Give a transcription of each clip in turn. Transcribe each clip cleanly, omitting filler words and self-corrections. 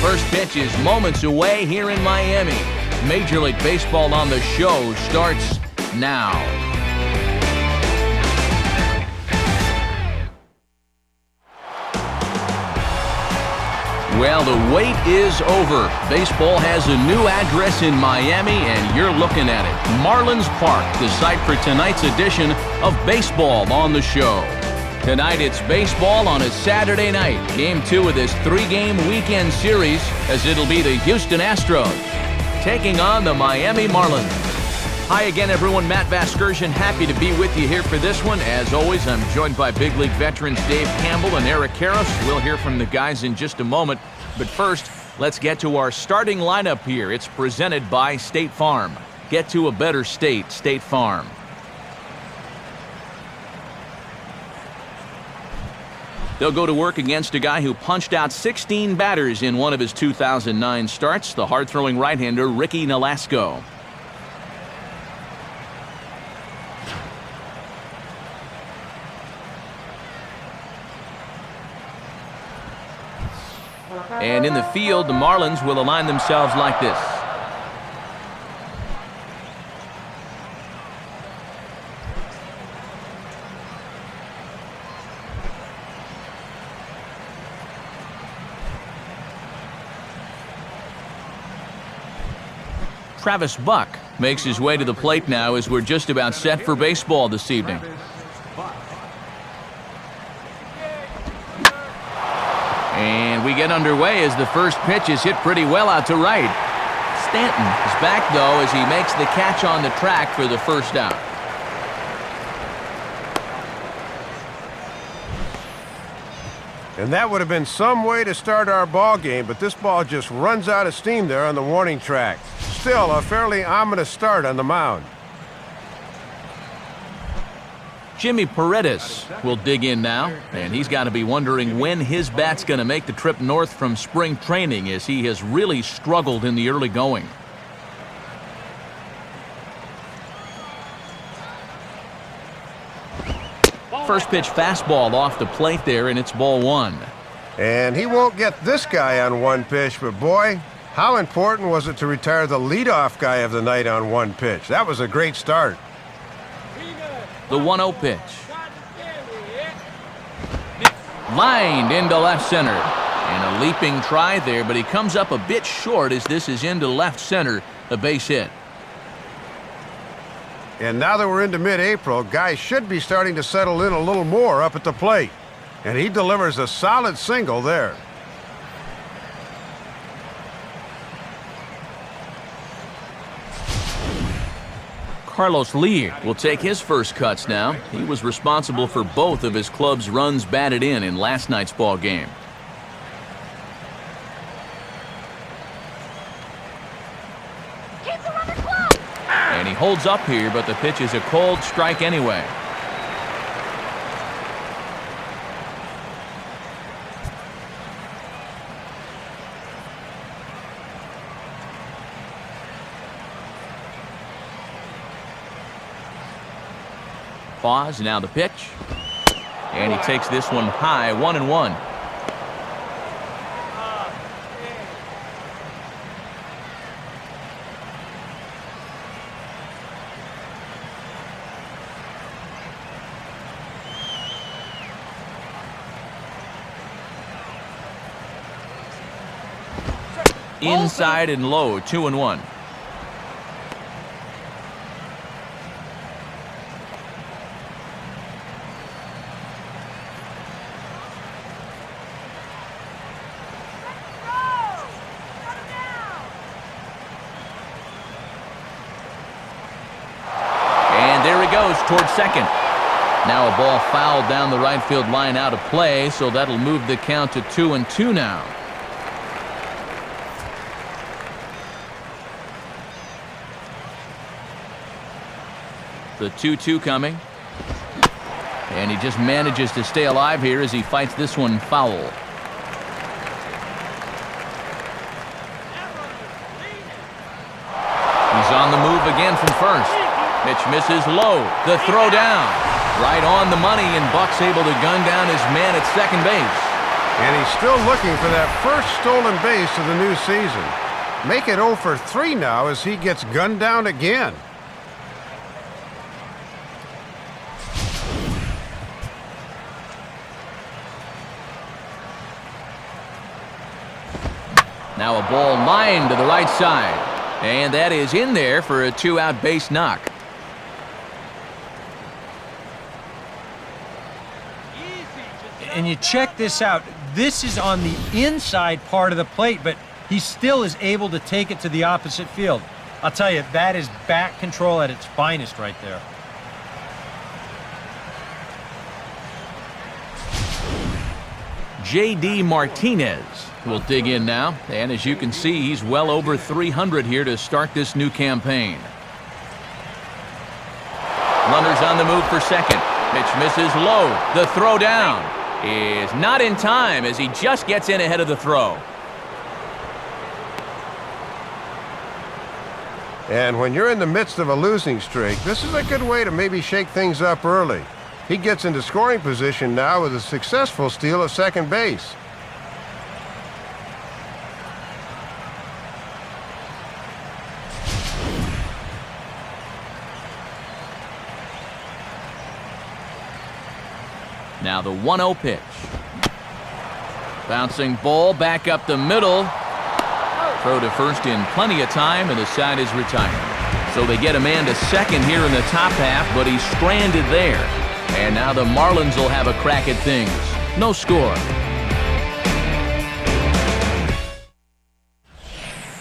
First pitch is moments away here in Miami. Major League Baseball on the show starts now. Well, the wait is over. Baseball has a new address in Miami, and you're looking at it. Marlins Park, the site for tonight's edition of Baseball on the Show. Tonight, it's baseball on a Saturday night. Game 2 of this 3-game weekend series, as it'll be the Houston Astros taking on the Miami Marlins. Hi again, everyone. Matt Vasgersian, happy to be with you here for this one. As always, I'm joined by big league veterans Dave Campbell and Eric Karros. We'll hear from the guys in just a moment. But first, let's get to our starting lineup here. It's presented by State Farm. Get to a better state, State Farm. They'll go to work against a guy who punched out 16 batters in one of his 2009 starts, the hard-throwing right-hander Ricky Nolasco. And in the field, the Marlins will align themselves like this. Travis Buck makes his way to the plate now as we're just about set for baseball this evening. And we get underway as the first pitch is hit pretty well out to right. Stanton is back, though, as he makes the catch on the track for the first out. And that would have been some way to start our ball game, but this ball just runs out of steam there on the warning track. Still a fairly ominous start on the mound. Jimmy Paredes will dig in now, and he's got to be wondering when his bat's going to make the trip north from spring training, as he has really struggled in the early going. First pitch fastball off the plate there, and it's ball 1. And he won't get this guy on one pitch, but boy, how important was it to retire the leadoff guy of the night on one pitch? That was a great start. The 1-0 pitch. Lined into left center. And a leaping try there, but he comes up a bit short as this is into left center, a base hit. And now that we're into mid-April, guys should be starting to settle in a little more up at the plate. And he delivers a solid single there. Carlos Lee will take his first cuts now. He was responsible for both of his club's runs batted in last night's ball game. And he holds up here, but the pitch is a cold strike anyway. Pause, now the pitch. And he takes this one high, 1-1. Inside and low, 2-1. Towards second. Now a ball fouled down the right field line out of play, so that'll move the count to 2-2 now. The 2-2 coming. And he just manages to stay alive here as he fights this one foul. He's on the move again from first. Pitch misses low. The throw down. Right on the money, and Buck's able to gun down his man at second base. And he's still looking for that first stolen base of the new season. Make it 0 for 3 now as he gets gunned down again. Now a ball lined to the right side. And that is in there for a 2-out base knock. And you check this out. This is on the inside part of the plate, but he still is able to take it to the opposite field. I'll tell you, that is bat control at its finest right there. J.D. Martinez will dig in now, and as you can see, he's well over 300 here to start this new campaign. Runners on the move for second. Pitch misses low. The throw down is not in time as he just gets in ahead of the throw. And when you're in the midst of a losing streak, this is a good way to maybe shake things up early. He gets into scoring position now with a successful steal of second base. Now the 1-0 pitch. Bouncing ball back up the middle. Throw to first in plenty of time, and the side is retired. So they get a man to second here in the top half, but he's stranded there. And now the Marlins will have a crack at things. No score.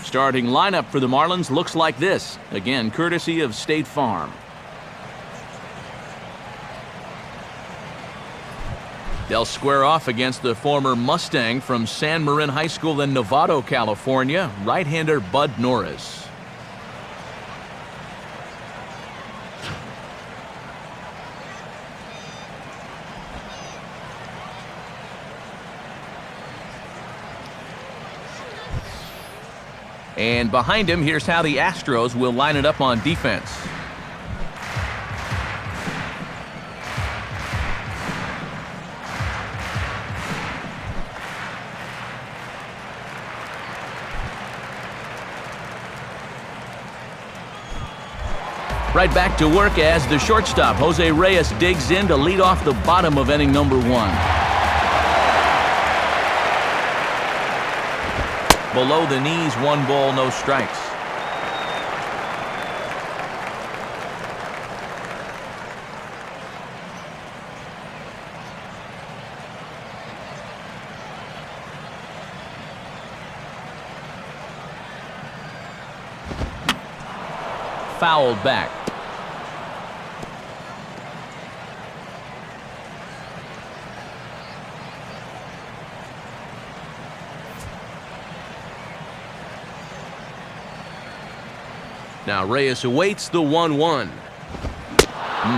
Starting lineup for the Marlins looks like this. Again, courtesy of State Farm. They'll square off against the former Mustang from San Marin High School in Novato, California, right-hander Bud Norris. And behind him, here's how the Astros will line it up on defense. Right back to work as the shortstop, Jose Reyes, digs in to lead off the bottom of inning number 1. Below the knees, 1 ball, no strikes. Fouled back. Now Reyes awaits the 1-1.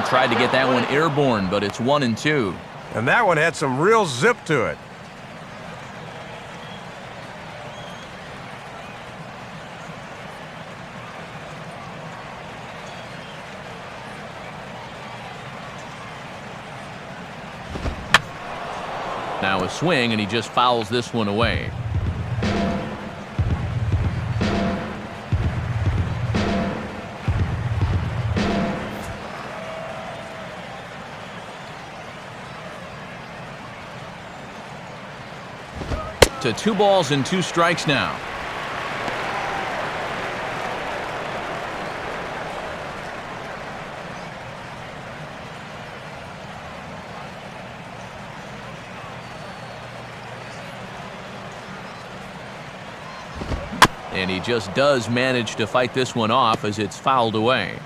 Tried to get that one airborne, but it's 1-2. And that one had some real zip to it. Now a swing, and he just fouls this one away. To 2 balls and 2 strikes now. And he just does manage to fight this one off as it's fouled away.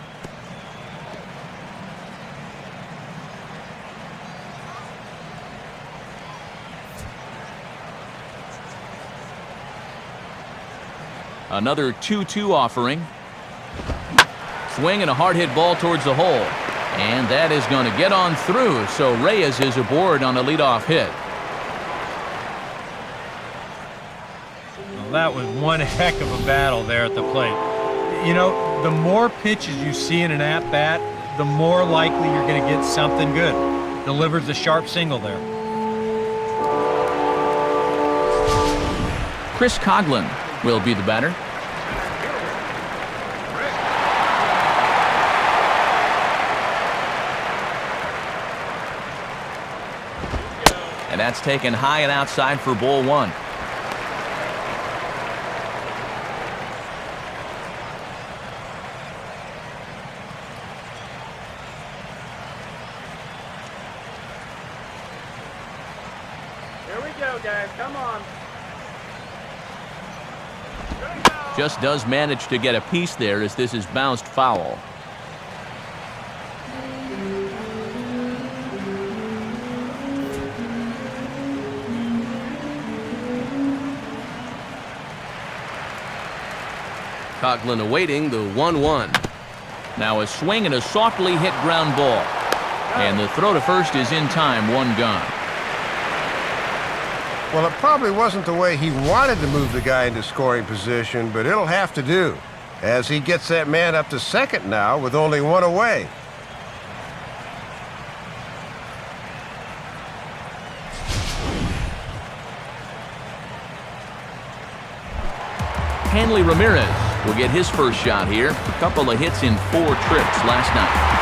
Another 2-2 offering. Swing and a hard hit ball towards the hole. And that is going to get on through, so Reyes is aboard on a leadoff hit. Well, that was one heck of a battle there at the plate. You know, the more pitches you see in an at-bat, the more likely you're going to get something good. Delivers a sharp single there. Chris Coughlin will be the batter. And that's taken high and outside for ball one. Here we go, guys. Come on. Just does manage to get a piece there as this is bounced foul. Coughlin awaiting the 1-1. Now a swing and a softly hit ground ball. And the throw to first is in time, one gone. Well, it probably wasn't the way he wanted to move the guy into scoring position, but it'll have to do, as he gets that man up to second now with only one away. Hanley Ramirez will get his first shot here. A couple of hits in 4 trips last night.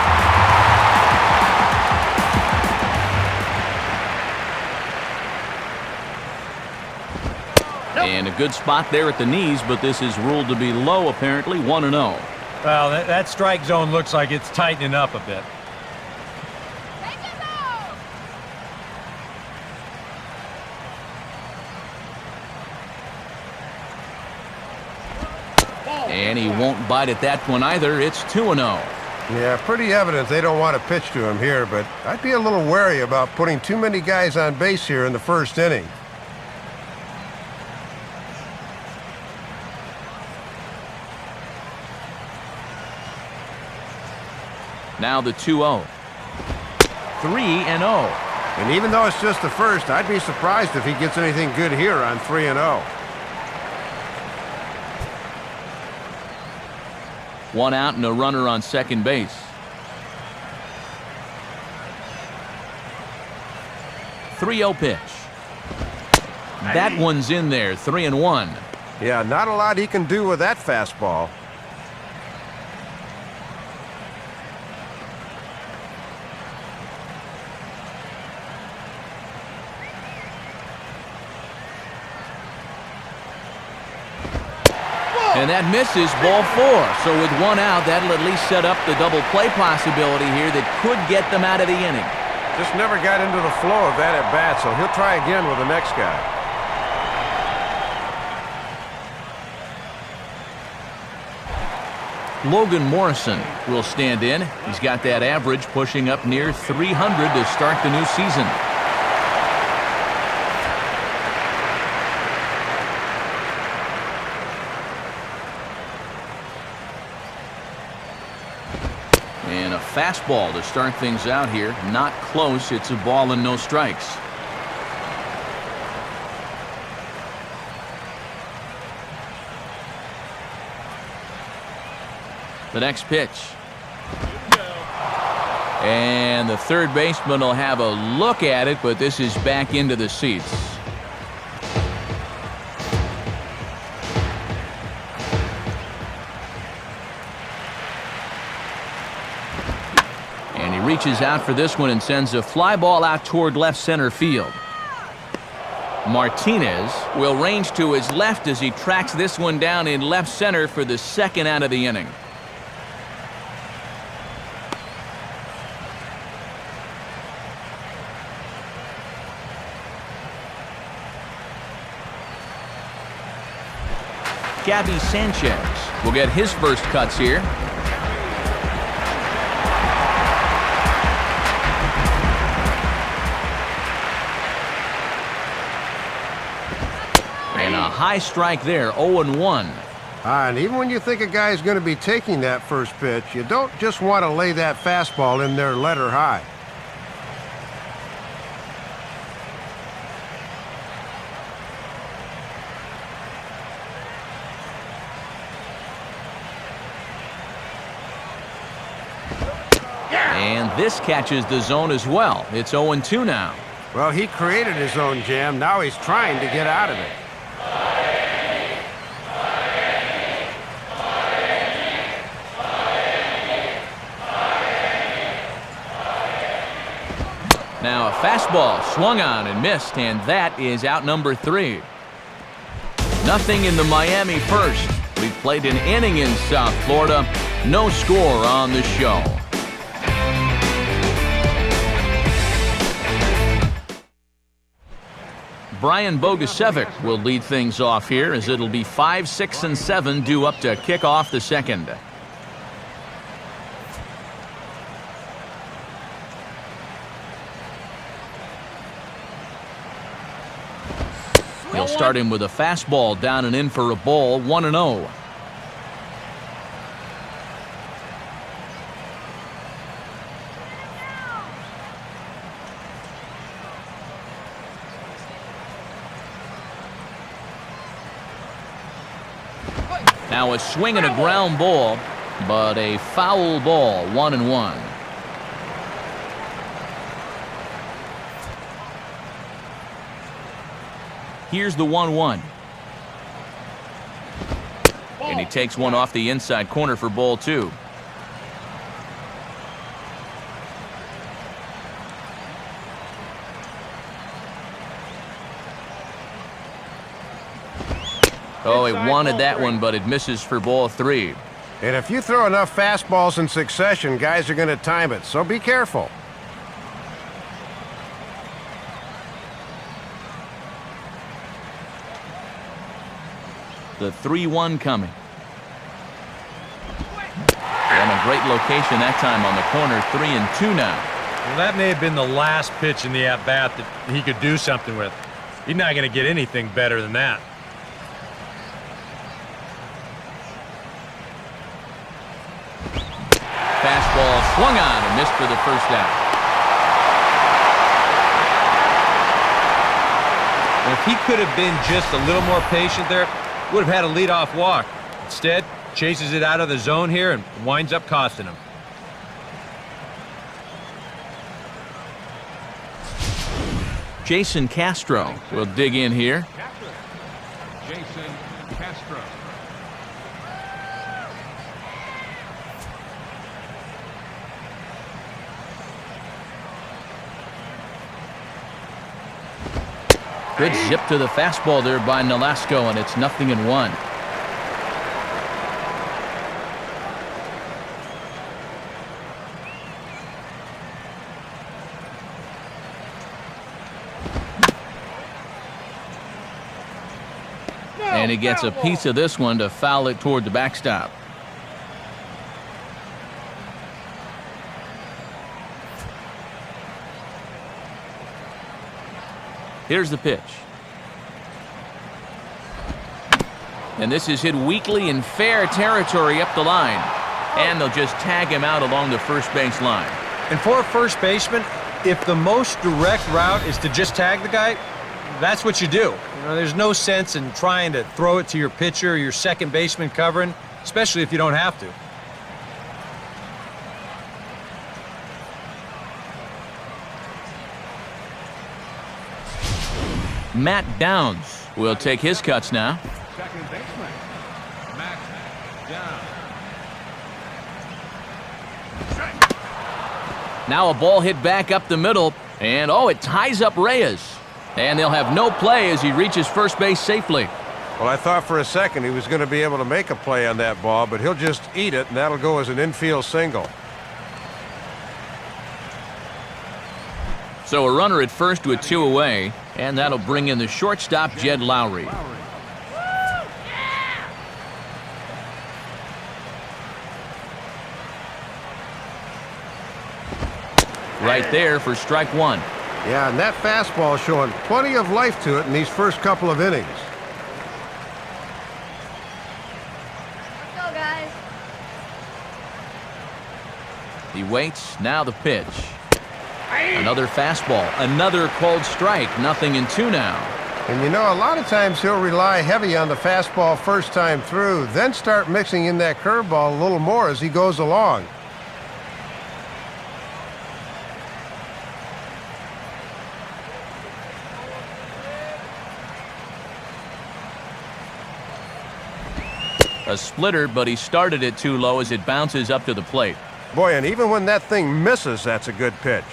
And a good spot there at the knees, but this is ruled to be low, apparently, 1-0. Well, that strike zone looks like it's tightening up a bit. And he won't bite at that one either. It's 2-0. Yeah, pretty evident they don't want to pitch to him here, but I'd be a little wary about putting too many guys on base here in the first inning. Now the 2-0. 3-0. And even though it's just the first, I'd be surprised if he gets anything good here on 3-0. 1 out and a runner on second base. .30 pitch. That one's in there, 3-1. Yeah, not a lot he can do with that fastball. And that misses, ball 4. So with 1 out, that'll at least set up the double play possibility here that could get them out of the inning. Just never got into the flow of that at bat, so he'll try again with the next guy. Logan Morrison will stand in. He's got that average pushing up near 300 to start the new season. And a fastball to start things out here. Not close. It's a ball and no strikes. The next pitch. And the third baseman will have a look at it, but this is back into the seats. And he reaches out for this one and sends a fly ball out toward left center field. Martinez will range to his left as he tracks this one down in left center for the second out of the inning. Gabby Sanchez will get his first cuts here. And a high strike there, 0-1. And even when you think a guy's going to be taking that first pitch, you don't just want to lay that fastball in there letter high. And this catches the zone as well. It's 0-2 now. Well, he created his own jam. Now he's trying to get out of it. fastball swung on and missed, and that is out number 3. Nothing in the Miami first. We've played an inning in South Florida. No score on the show. Brian Bogusevic will lead things off here as it'll be 5, 6, and 7 due up to kick off the second. He'll start him with a fastball down and in for a ball, 1-0. Now a swing and a ground ball, but a foul ball, 1-1. Here's the 1-1. And he takes one off the inside corner for ball 2. Oh, he wanted that one, but it misses for ball 3. And if you throw enough fastballs in succession, guys are going to time it, so be careful. The 3-1 coming. And a great location that time on the corner, 3-2 now. Well, that may have been the last pitch in the at-bat that he could do something with. He's not going to get anything better than that. Fastball swung on and missed for the first out. And if he could have been just a little more patient there, would have had a leadoff walk. Instead, chases it out of the zone here and winds up costing him. Jason Castro will dig in here. Jason Castro. Good zip to the fastball there by Nolasco, and it's 0-1. And he gets a piece of this one to foul it toward the backstop. Here's the pitch. And this is hit weakly in fair territory up the line. And they'll just tag him out along the first base line. And for a first baseman, if the most direct route is to just tag the guy, that's what you do. You know, there's no sense in trying to throw it to your pitcher or your second baseman covering, especially if you don't have to. Matt Downs will take his cuts now. Second baseman, Matt Downs. Now a ball hit back up the middle, and oh, it ties up Reyes. And they'll have no play as he reaches first base safely. Well, I thought for a second he was going to be able to make a play on that ball, but he'll just eat it, and that'll go as an infield single. So a runner at first with 2 away, and that'll bring in the shortstop, Jed Lowry. Right there for strike 1. Yeah, and that fastball showing plenty of life to it in these first couple of innings. Let's go, guys. He waits, now the pitch. Another fastball, another called strike, 0-2 now. And you know, a lot of times he'll rely heavy on the fastball first time through, then start mixing in that curveball a little more as he goes along. A splitter, but he started it too low as it bounces up to the plate. Boy, and even when that thing misses, that's a good pitch.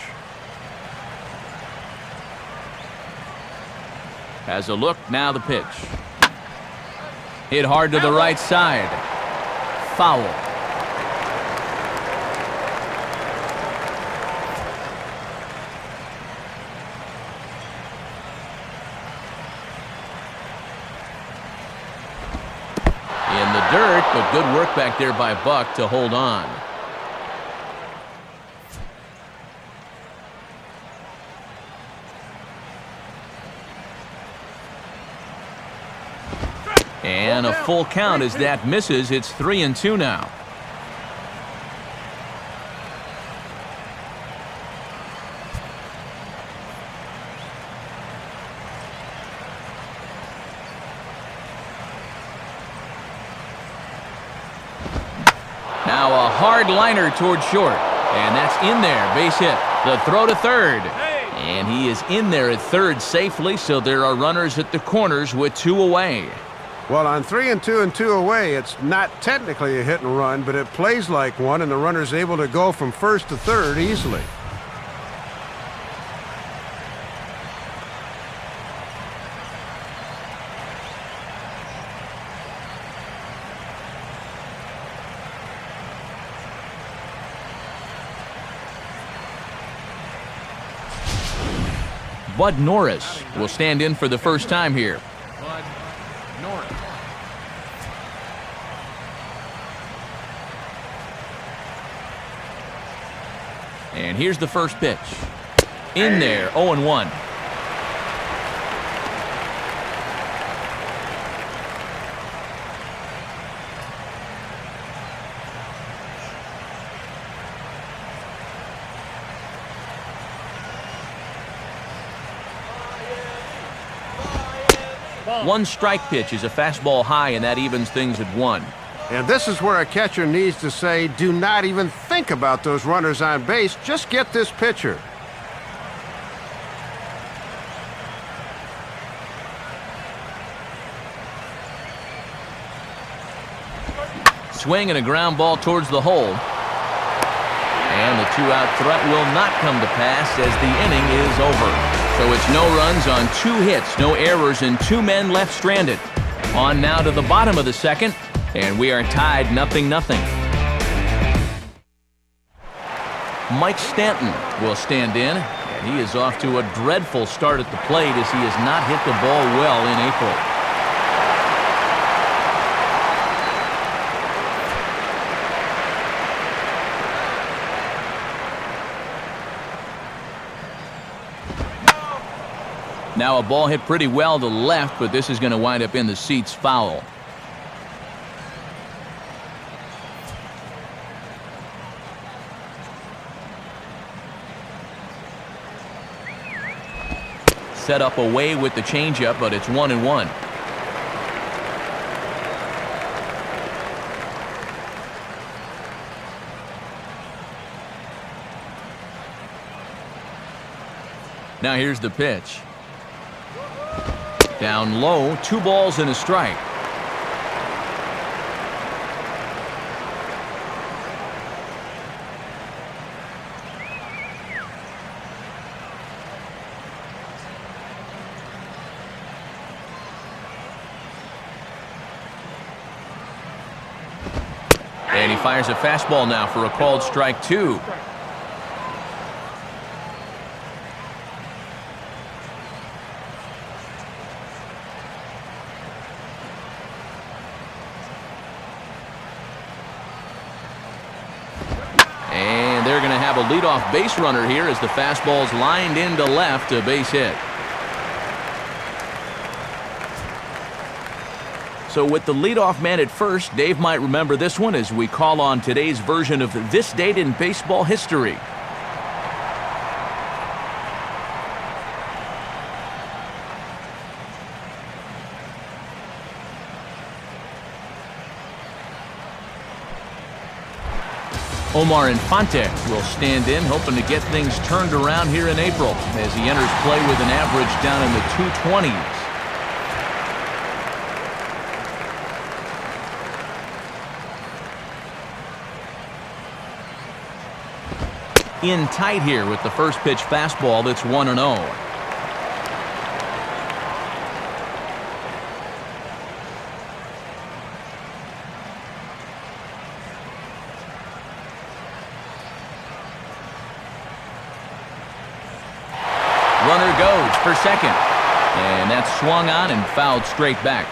Has a look, now the pitch. Hit hard to the right side. Foul. In the dirt, but good work back there by Buck to hold on. And a full count as that misses. It's 3-2 now. Now a hard liner toward short. And that's in there. Base hit. The throw to third. And he is in there at third safely, so there are runners at the corners with 2 away. Well, on 3-2 and 2 away, it's not technically a hit and run, but it plays like one, and the runner's able to go from first to third easily. Bud Norris will stand in for the first time here. Bud Norris. And here's the first pitch. In there, 0-1. One strike pitch is a fastball high, and that evens things at 1. And this is where a catcher needs to say, do not even think about those runners on base. Just get this pitcher. Swing and a ground ball towards the hole. And the 2-out threat will not come to pass as the inning is over. So it's no runs on 2 hits, no errors, and 2 men left stranded. On now to the bottom of the second, and we are tied 0-0. Mike Stanton will stand in, and he is off to a dreadful start at the plate as he has not hit the ball well in April. Now a ball hit pretty well to left, but this is going to wind up in the seats foul. Set up away with the changeup, but it's 1-1. Now here's the pitch. Down low, 2 balls and a strike. And he fires a fastball now for a called strike 2. They're going to have a leadoff base runner here as the fastball's lined into left, a base hit. So with the leadoff man at first, Dave might remember this one as we call on today's version of This Date in Baseball History. Omar Infante will stand in, hoping to get things turned around here in April as he enters play with an average down in the 220s. In tight here with the first pitch fastball that's 1-0. Runner goes for second. And that's swung on and fouled straight back.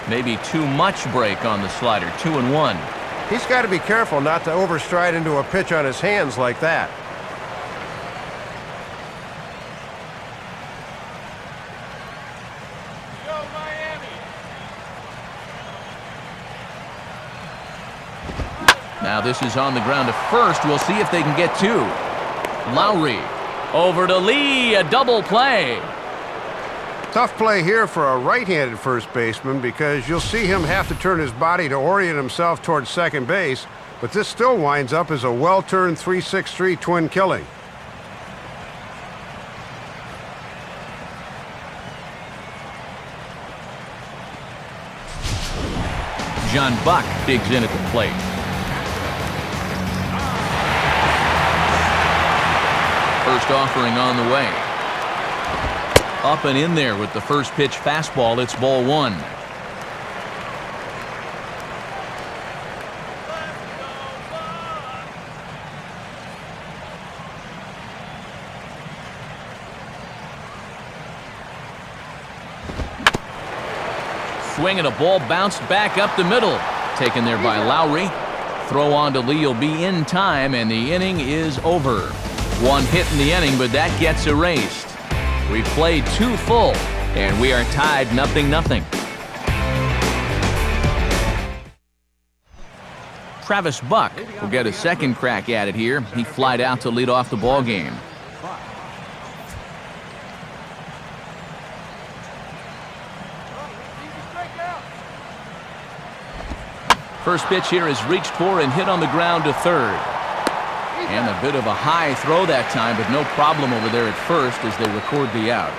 Maybe too much break on the slider. 2-1. He's got to be careful not to overstride into a pitch on his hands like that. Now this is on the ground to first. We'll see if they can get two. Lowry over to Lee. A double play. Tough play here for a right-handed first baseman because you'll see him have to turn his body to orient himself towards second base, but this still winds up as a well-turned 3-6-3 twin killing. John Buck digs in at the plate. First offering on the way. Up and in there with the first pitch fastball. It's ball one. Swing and a ball bounced back up the middle. Taken there by Lowry. Throw on to Lee will be in time, and the inning is over. One hit in the inning, but that gets erased. We've played two full, and we are tied 0-0. Travis Buck will get a second crack at it here. He flied out to lead off the ball game. First pitch here is reached for and hit on the ground to third. And a bit of a high throw that time, but no problem over there at first as they record the out.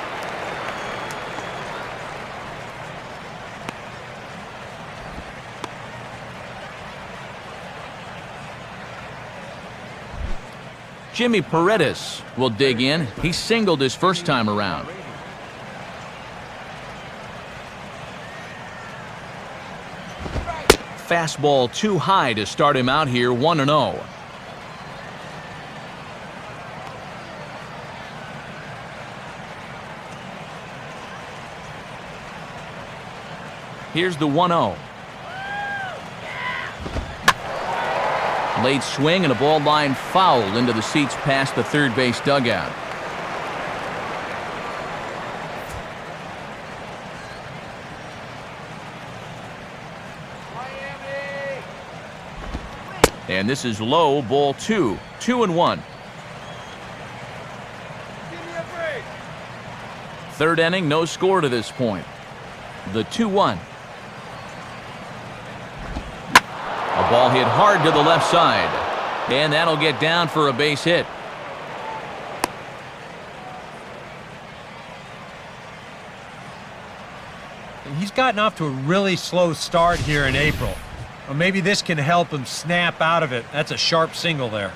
Jimmy Paredes will dig in. He singled his first time around. Fastball too high to start him out here, 1-0. Here's the 1-0. Late swing and a ball line foul into the seats past the third base dugout. And this is low, ball two. 2-1. Third inning, no score to this point. The 2-1. A ball hit hard to the left side. And that'll get down for a base hit. He's gotten off to a really slow start here in April. Well, maybe this can help him snap out of it. That's a sharp single there.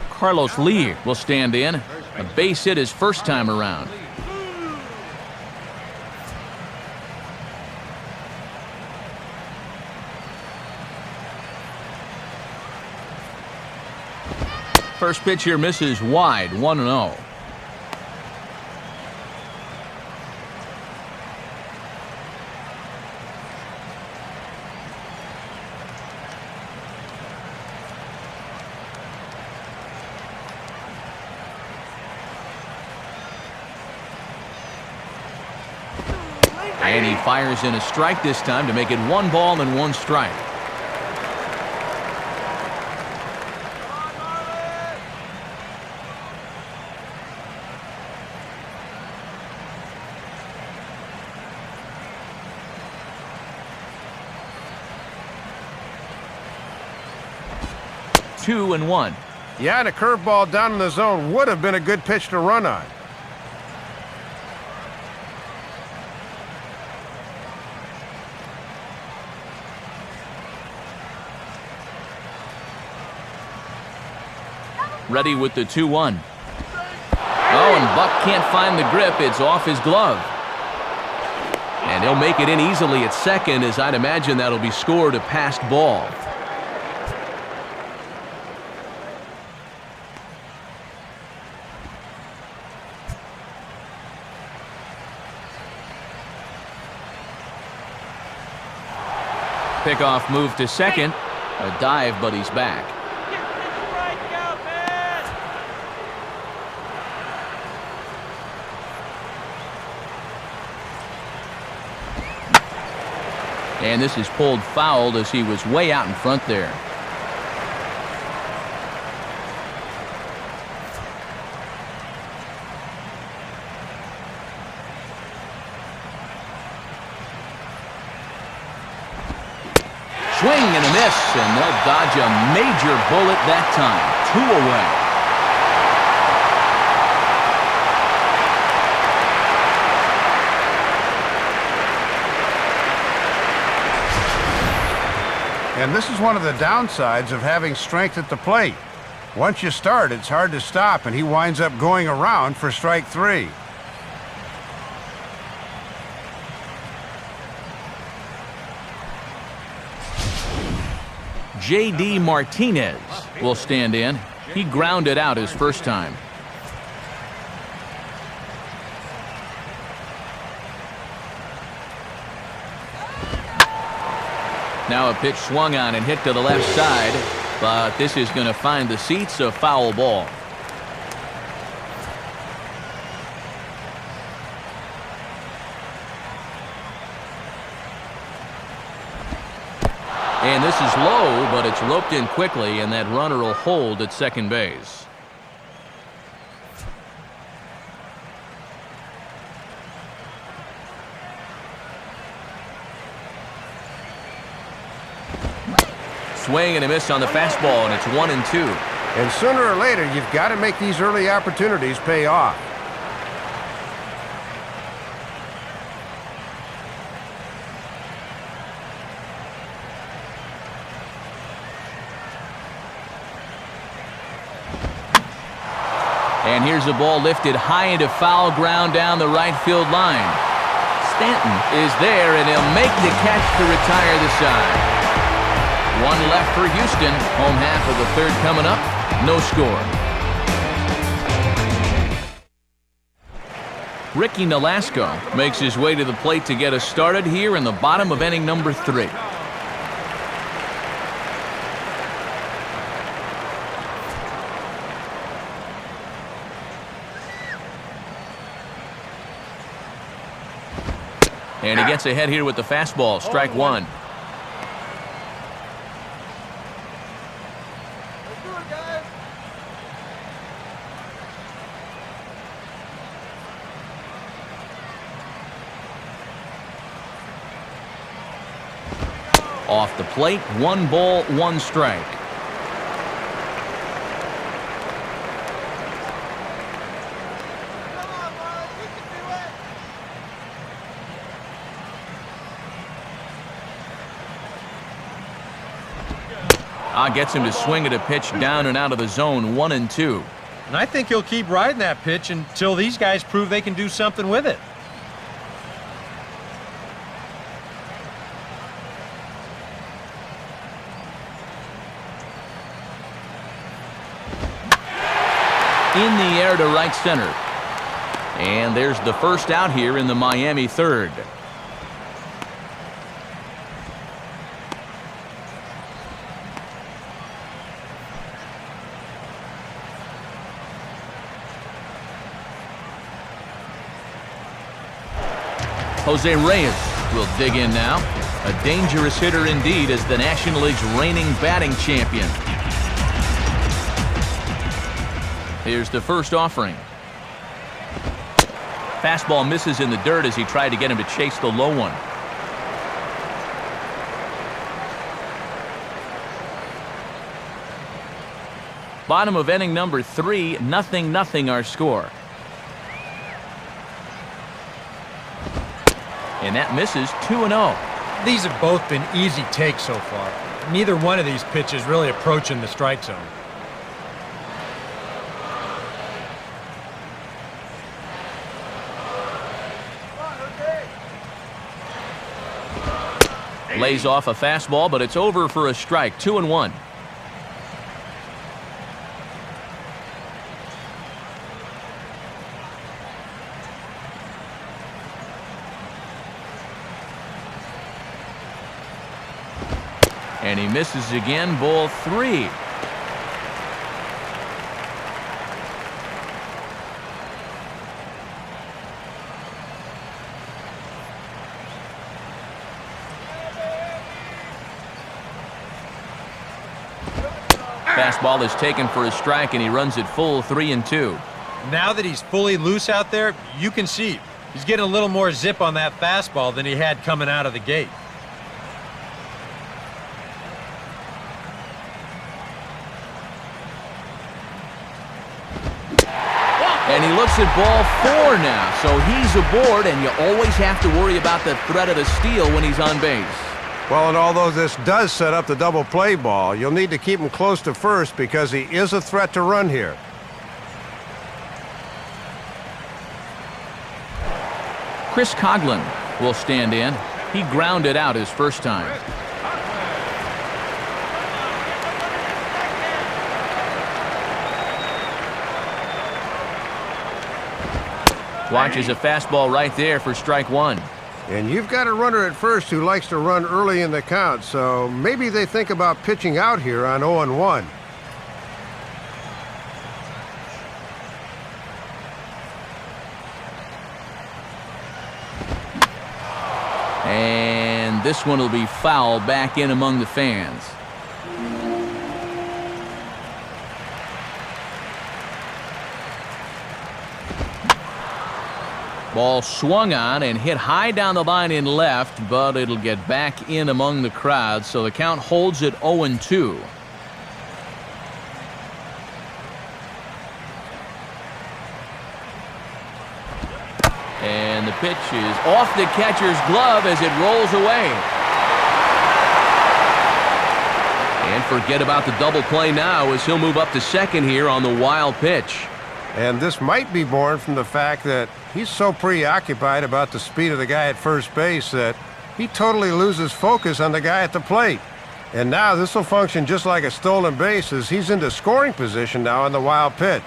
Carlos Lee will stand in. A base hit his first time around. First pitch here misses wide, 1-0. And he fires in a strike this time to make it 1 ball and 1 strike. Two and 1. Yeah, and a curveball down in the zone would have been a good pitch to run on. ready with the 2-1. Oh, and Buck can't find the grip. It's off his glove. And he'll make it in easily at second, as I'd imagine that'll be scored a passed ball. Pickoff move to second. A dive, but he's back. And this is pulled fouled as he was way out in front there. Swing and a miss, and they'll dodge a major bullet that time. 2 away. And this is one of the downsides of having strength at the plate. Once you start, it's hard to stop, and he winds up going around for strike 3. J.D. Martinez will stand in. He grounded out his first time. Now a pitch swung on and hit to the left side, but this is going to find the seats, a foul ball. And this is low, but it's roped in quickly, and that runner will hold at second base. Swing and a miss on the fastball, and it's 1-2. And sooner or later, you've got to make these early opportunities pay off. And here's a ball lifted high into foul ground down the right field line. Stanton is there, and he'll make the catch to retire the side. 1 left for Houston. Home half of the third coming up. No score. Ricky Nolasco makes his way to the plate to get us started here in the bottom of inning number 3. And he gets ahead here with the fastball. Strike 1. Off the plate, 1 ball, 1 strike. Gets him to swing at a pitch down and out of the zone. 1-2. And I think he'll keep riding that pitch until these guys prove they can do something with it. In the air to right center. And there's the first out here in the Miami third. Jose Reyes will dig in now. A dangerous hitter indeed as the National League's reigning batting champion. Here's the first offering. Fastball misses in the dirt as he tried to get him to chase the low one. Bottom of inning number 3, 0-0 our score. And that misses. 2-0. These have both been easy takes so far. Neither one of these pitches really approaching the strike zone. Lays off a fastball, but it's over for a strike. 2-1. And he misses again. Ball 3. Fastball is taken for a strike, and he runs it full 3-2. Now that he's fully loose out there, you can see he's getting a little more zip on that fastball than he had coming out of the gate. And he looks at ball 4 now, so he's aboard, and you always have to worry about the threat of the steal when he's on base. Well, and although this does set up the double play ball, you'll need to keep him close to first because he is a threat to run here. Chris Coughlin will stand in. He grounded out his first time. Watches a fastball right there for strike 1. And you've got a runner at first who likes to run early in the count, so maybe they think about pitching out here on 0-1. And this one will be foul back in among the fans. Ball swung on and hit high down the line in left, but it'll get back in among the crowd, so the count holds at 0-2. And the pitch is off the catcher's glove as it rolls away. And forget about the double play now as he'll move up to second here on the wild pitch. And this might be born from the fact that he's so preoccupied about the speed of the guy at first base that he totally loses focus on the guy at the plate. And now this will function just like a stolen base as he's into scoring position now on the wild pitch.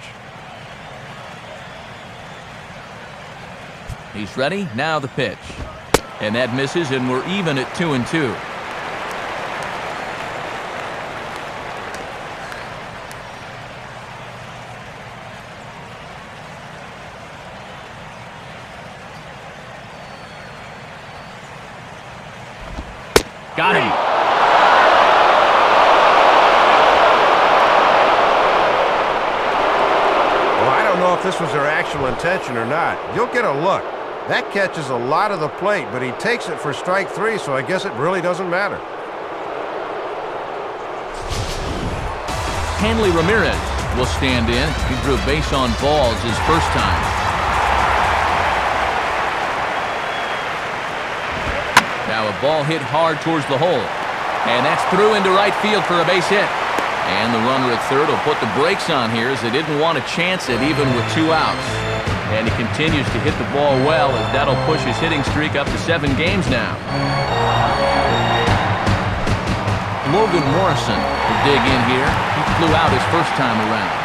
He's ready. Now the pitch. And that misses, and we're even at 2-2. Got him. Well, I don't know if this was their actual intention or not. You'll get a look. That catches a lot of the plate, but he takes it for strike 3, so I guess it really doesn't matter. Hanley Ramirez will stand in. He drew base on balls his first time. Now a ball hit hard towards the hole. And that's through into right field for a base hit. And the runner at third will put the brakes on here as they didn't want to chance it even with 2 outs. And he continues to hit the ball well as that'll push his hitting streak up to 7 games now. Logan Morrison will dig in here. He flew out his first time around.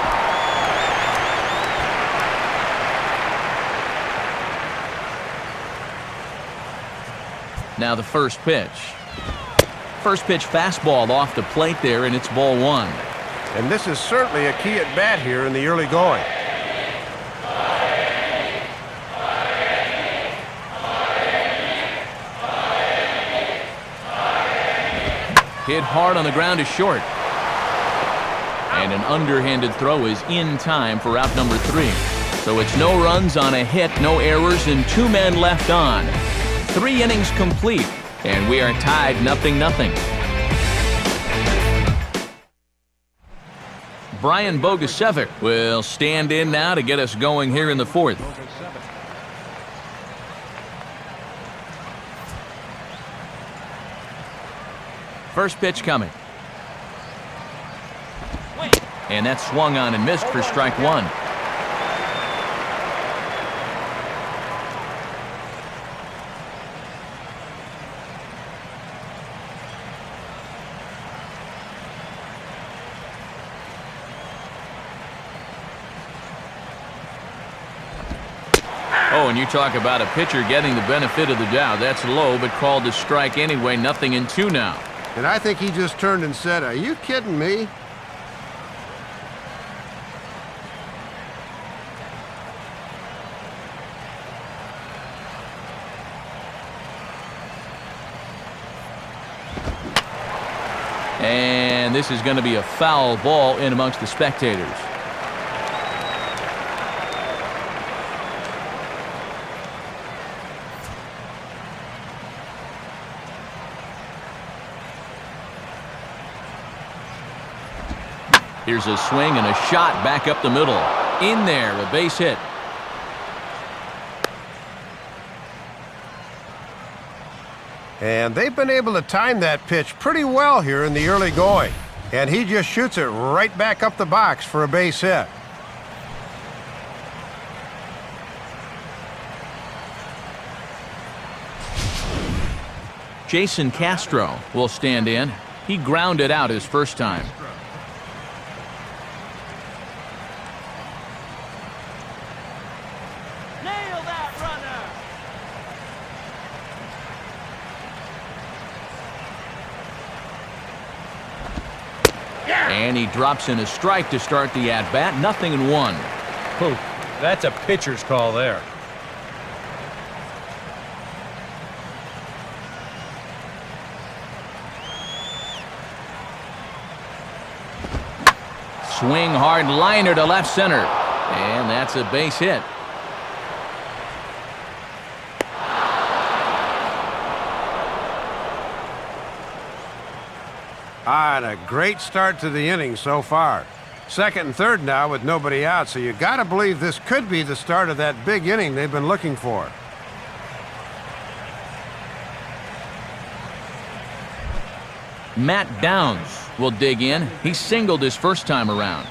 Now the first pitch. First pitch fastball off the plate there, and it's ball 1. And this is certainly a key at bat here in the early going. Hit hard on the ground is short. And an underhanded throw is in time for out number 3. So it's no runs on a hit, no errors, and 2 men left on. 3 innings complete, and we are tied 0-0. Brian Bogusevic will stand in now to get us going here in the 4th. First pitch coming. And that swung on and missed for strike 1. Oh, and you talk about a pitcher getting the benefit of the doubt. That's low, but called to strike anyway. 0-2 now. And I think he just turned and said, "Are you kidding me?" And this is going to be a foul ball in amongst the spectators. Here's a swing and a shot back up the middle. In there, a base hit. And they've been able to time that pitch pretty well here in the early going. And he just shoots it right back up the box for a base hit. Jason Castro will stand in. He grounded out his first time. Nail that runner. And he drops in a strike to start the at-bat. 0-1. Whew, that's a pitcher's call there. Swing hard liner to left center. And that's a base hit. And a great start to the inning so far. Second and third now with nobody out, so you got to believe this could be the start of that big inning they've been looking for. Matt Downs will dig in. He singled his first time around.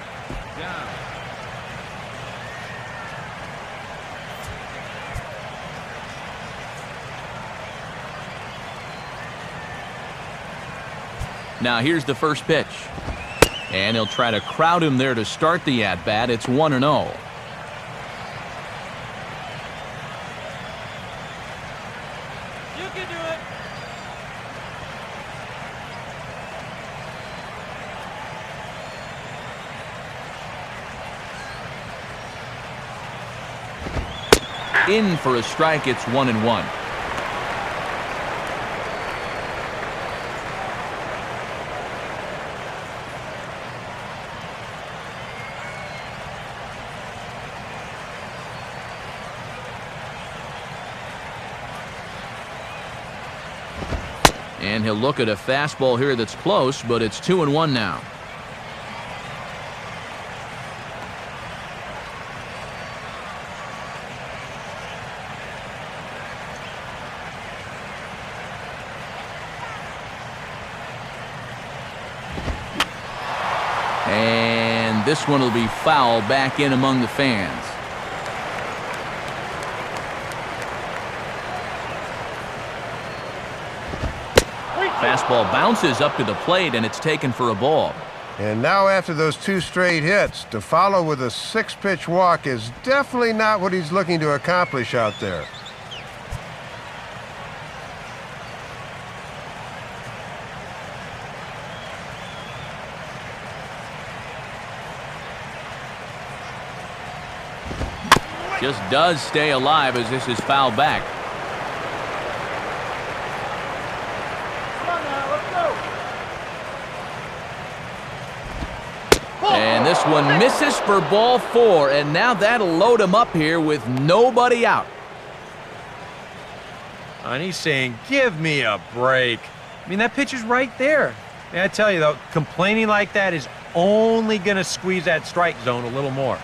Now here's the first pitch. And he'll try to crowd him there to start the at-bat. It's 1-0. You can do it. In for a strike. It's 1-1. And he'll look at a fastball here that's close, but it's 2-1 now. And this one will be foul back in among the fans. Fastball bounces up to the plate, and it's taken for a ball. And now after those two straight hits, to follow with a 6-pitch walk is definitely not what he's looking to accomplish out there. Just does stay alive as this is fouled back. And this one misses for ball 4, and now that'll load him up here with nobody out. And he's saying, give me a break. I mean, that pitch is right there. And I tell you, though, complaining like that is only going to squeeze that strike zone a little more.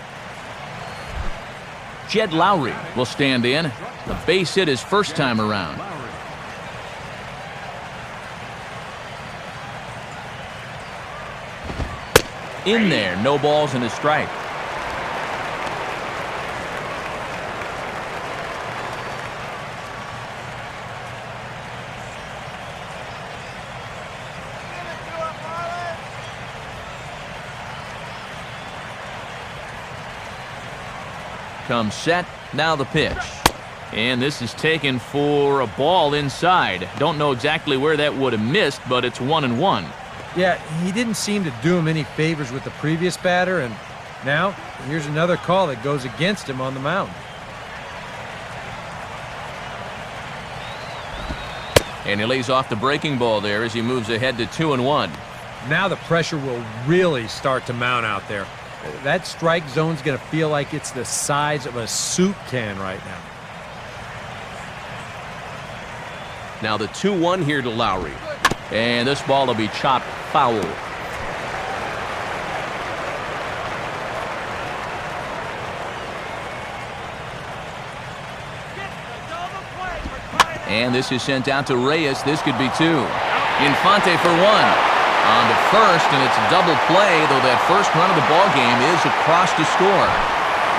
Jed Lowry will stand in. The base hit his first time around. In there, no balls and a strike. Comes set, now the pitch. And this is taken for a ball inside. Don't know exactly where that would have missed, but it's 1-1. Yeah, he didn't seem to do him any favors with the previous batter, and now here's another call that goes against him on the mound. And he lays off the breaking ball there as he moves ahead to 2-1. Now the pressure will really start to mount out there. That strike zone's going to feel like it's the size of a soup can right now. Now the 2-1 here to Lowry. And this ball will be chopped foul. And this is sent out to Reyes. This could be 2. Infante for 1. On to first, and it's a double play, though that first run of the ball game is across to score.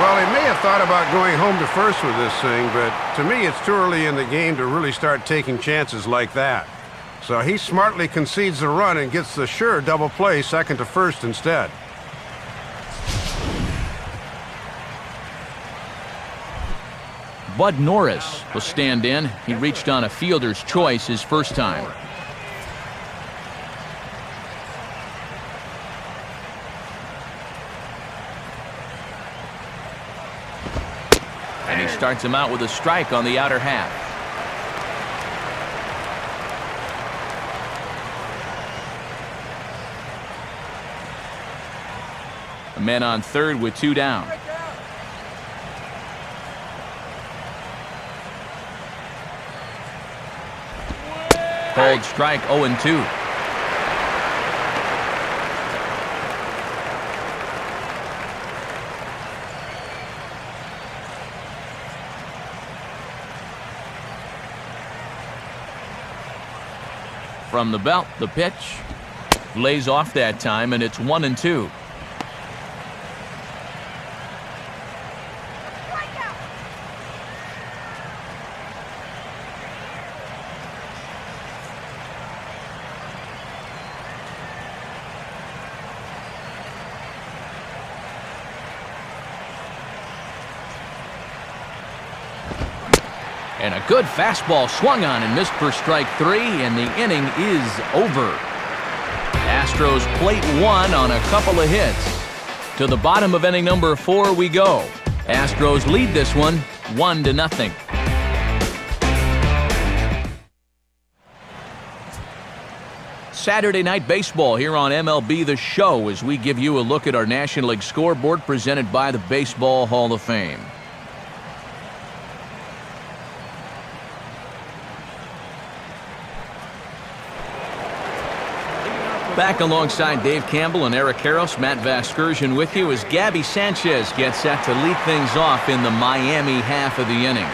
Well, he may have thought about going home to first with this thing, but to me it's too early in the game to really start taking chances like that. So he smartly concedes the run and gets the sure double play second to first instead. Bud Norris will stand in. He reached on a fielder's choice his first time. And he starts him out with a strike on the outer half. A man on third with 2 down. Called strike 0-2. From the belt, the pitch lays off that time, and it's 1-2. And a good fastball swung on and missed for strike 3, and the inning is over. Astros plate 1 on a couple of hits. To the bottom of inning number 4 we go. Astros lead this one 1-0. Saturday Night Baseball here on MLB The Show as we give you a look at our National League scoreboard presented by the Baseball Hall of Fame. Back alongside Dave Campbell and Eric Harros, Matt Vasgersian with you as Gabby Sanchez gets set to lead things off in the Miami half of the inning.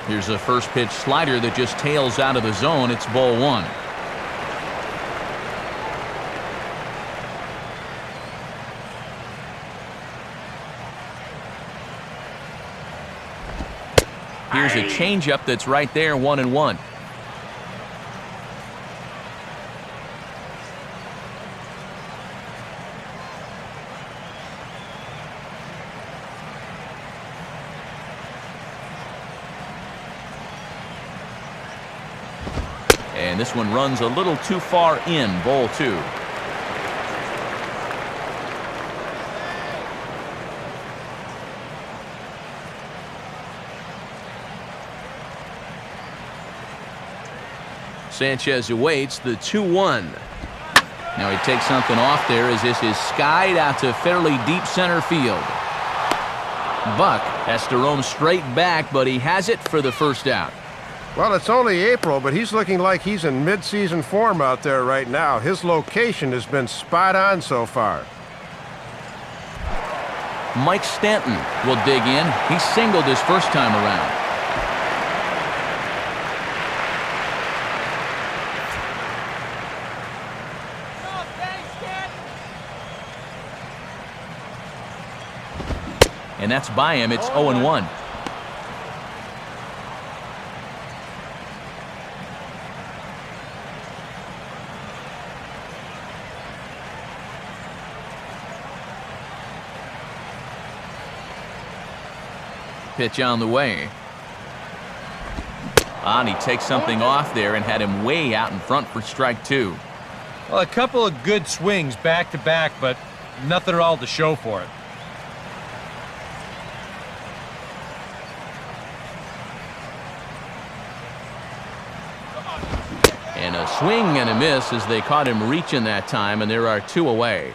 Here's a first pitch slider that just tails out of the zone. It's ball 1. Here's a changeup that's right there, 1-1. And this one runs a little too far in, ball 2. Sanchez awaits the 2-1. Now he takes something off there as this is skied out to fairly deep center field. Buck has to roam straight back, but he has it for the first out. Well, it's only April, but he's looking like he's in mid-season form out there right now. His location has been spot on so far. Mike Stanton will dig in. He singled his first time around. And that's by him. It's 0-1. pitch on the way. And he takes something off there and had him way out in front for strike 2. Well, a couple of good swings back to back, but nothing at all to show for it. And a swing and a miss as they caught him reaching that time, and there are 2 away.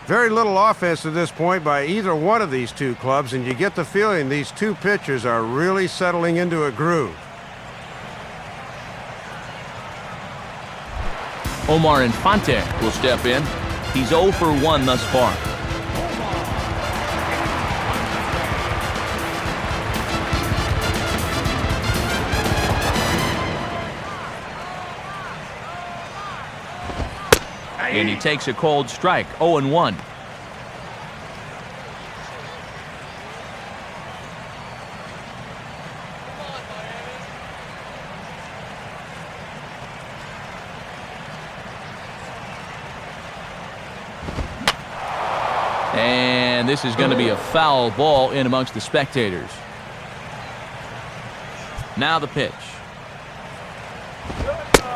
Very little offense to this point by either one of these two clubs, and you get the feeling these two pitchers are really settling into a groove. Omar Infante will step in. He's 0 for 1 thus far. And he takes a cold strike, 0-1. And this is going to be a foul ball in amongst the spectators. Now the pitch.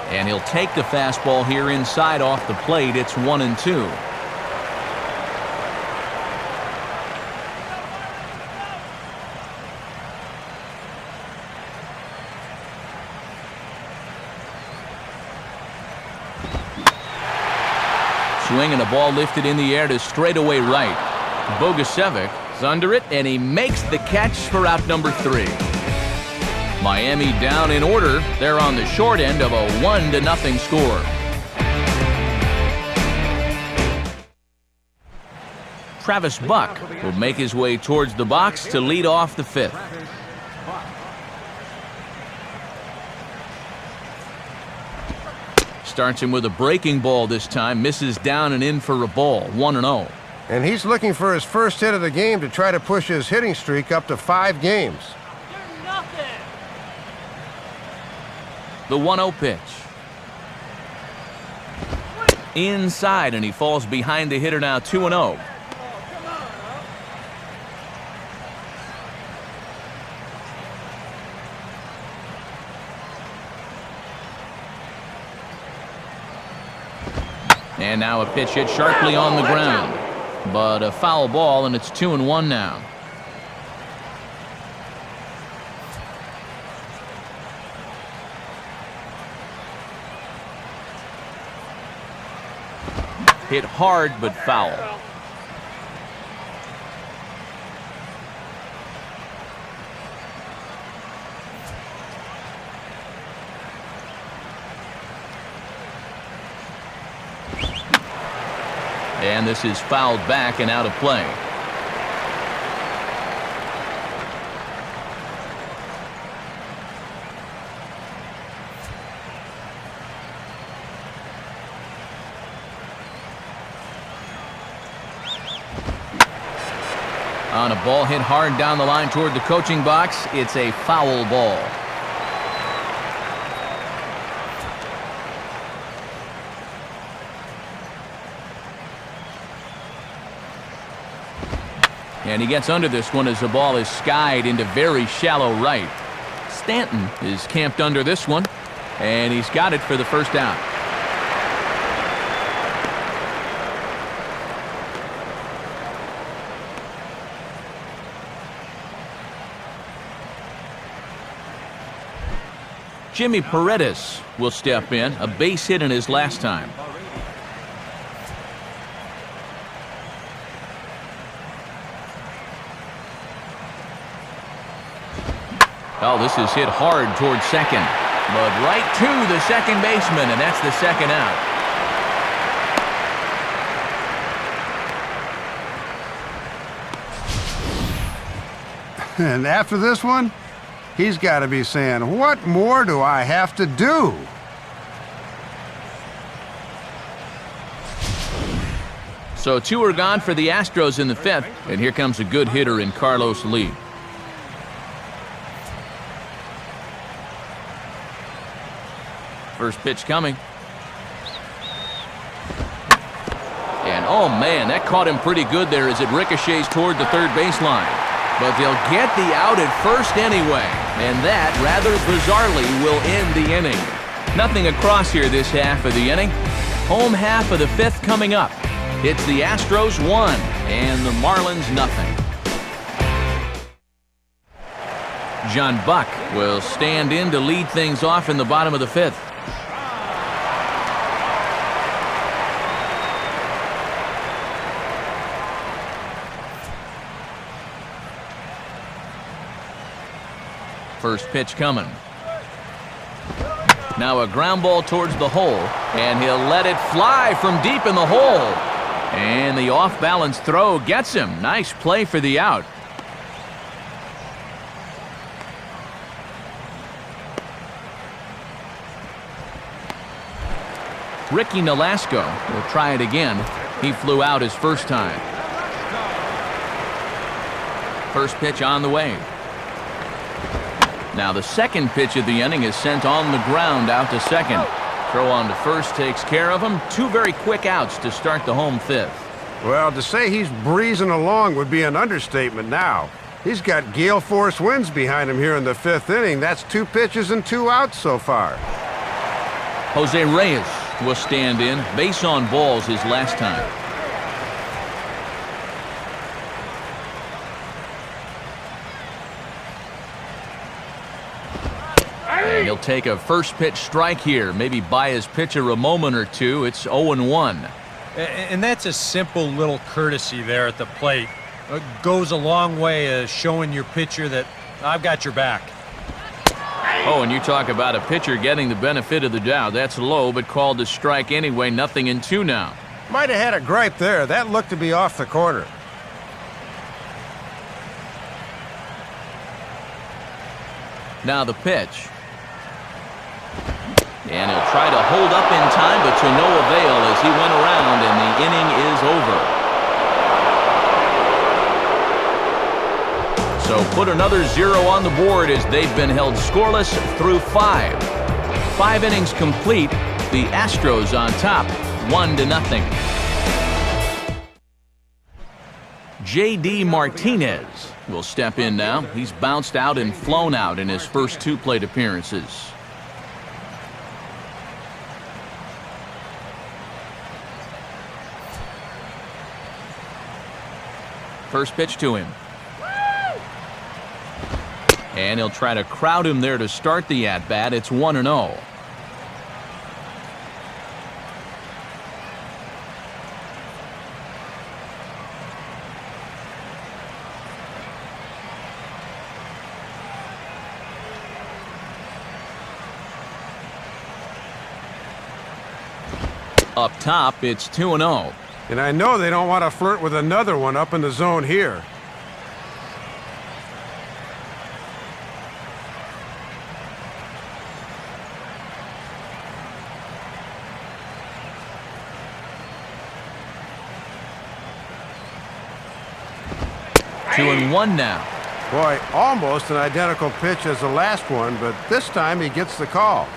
And he'll take the fastball here inside off the plate. It's 1-2. Swing and a ball lifted in the air to straightaway right. Bogusevic is under it, and he makes the catch for out number 3. Miami down in order. They're on the short end of a 1-0 score. Travis Buck will make his way towards the box to lead off the 5th. Starts him with a breaking ball this time. Misses down and in for a ball. 1-0. And he's looking for his first hit of the game to try to push his hitting streak up to 5 games. The 1-0 pitch. Inside, and he falls behind the hitter now, 2-0. And now a pitch hit sharply on the ground. But a foul ball, and it's 2-1 now. Hit hard, but foul. And this is fouled back and out of play. On a ball hit hard down the line toward the coaching box, it's a foul ball. And he gets under this one as the ball is skied into very shallow right. Stanton is camped under this one, and he's got it for the first out. Jimmy Paredes will step in, a base hit in his last time. Oh, this is hit hard towards second, but right to the second baseman, and that's the second out. And after this one, he's got to be saying, what more do I have to do? So 2 are gone for the Astros in the 5th, and here comes a good hitter in Carlos Lee. First pitch coming. And Oh, man, that caught him pretty good there as it ricochets toward the third baseline. But they'll get the out at first anyway, and that, rather bizarrely, will end the inning. Nothing across here this half of the inning. Home half of the fifth coming up. It's the Astros 1 and the Marlins nothing. John Buck will stand in to lead things off in the bottom of the fifth. First pitch coming. Now a ground ball towards the hole, and he'll let it fly from deep in the hole. And the off-balance throw gets him. Nice play for the out. Ricky Nolasco will try it again. He flew out his first time. First pitch on the way. Now the second pitch of the inning is sent on the ground out to second. Throw on to first takes care of him. Two very quick outs to start the home fifth. Well, to say he's breezing along would be an understatement now. He's got gale force winds behind him here in the fifth inning. That's 2 pitches and 2 outs so far. Jose Reyes will stand in. Base on balls his last time. And he'll take a first pitch strike here. Maybe buy his pitcher a moment or two. It's 0-1. And that's a simple little courtesy there at the plate. It goes a long way of showing your pitcher that I've got your back. Oh, and you talk about a pitcher getting the benefit of the doubt. That's low, but called a strike anyway. 0-2 now. Might have had a gripe there. That looked to be off the corner. Now the pitch. And he'll try to hold up in time, but to no avail as he went around, and the inning is over. So put another 0 on the board as they've been held scoreless through 5. 5 innings complete. The Astros on top, 1-0. J.D. Martinez will step in now. He's bounced out and flown out in his first 2 plate appearances. First pitch to him. And he'll try to crowd him there to start the at-bat. It's 1-0. Up top, it's 2-0. And I know they don't want to flirt with another one up in the zone here. Two and one now. Boy, almost an identical pitch as the last one, but this time he gets the call.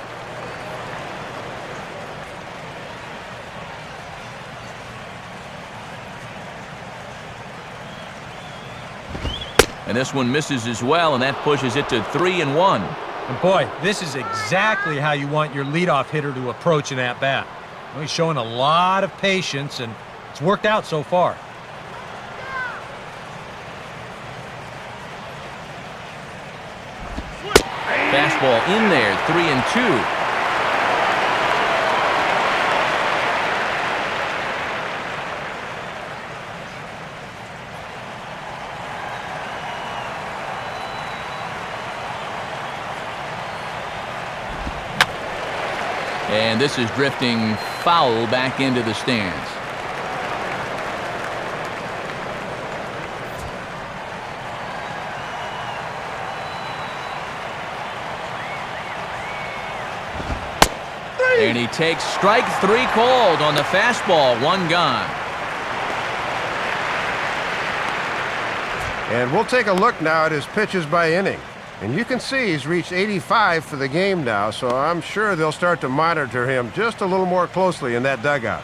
And this one misses as well, and that pushes it to 3-1. And boy, this is exactly how you want your leadoff hitter to approach an at-bat. Well, he's showing a lot of patience, and it's worked out so far. Fastball in there, 3-2. And this is drifting foul back into the stands. And he takes strike 3 called on the fastball, 1 gone. And we'll take a look now at his pitches by inning. And you can see he's reached 85 for the game now, so I'm sure they'll start to monitor him just a little more closely in that dugout.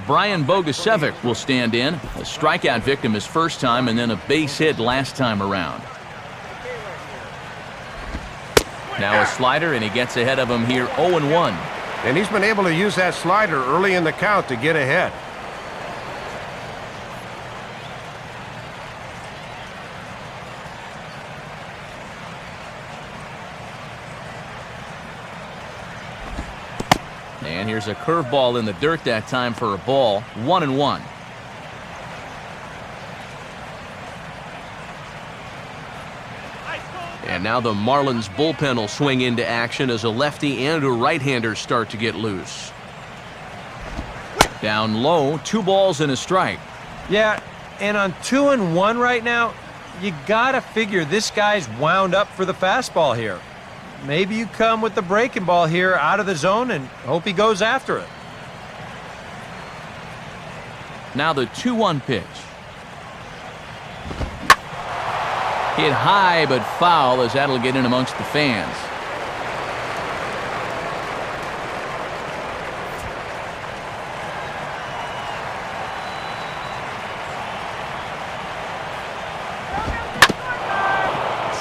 Brian Bogusevic will stand in. A strikeout victim his first time and then a base hit last time around. Now a slider, and he gets ahead of him here 0-1. And he's been able to use that slider early in the count to get ahead. And here's a curveball in the dirt that time for a ball. 1-1. And now the Marlins bullpen will swing into action as a lefty and a right-hander start to get loose. Down low, 2 balls and a strike. Yeah, and on 2-1 right now, you gotta figure this guy's wound up for the fastball here. Maybe you come with the breaking ball here out of the zone and hope he goes after it. Now the 2-1 pitch. Hit high but foul as that'll get in amongst the fans.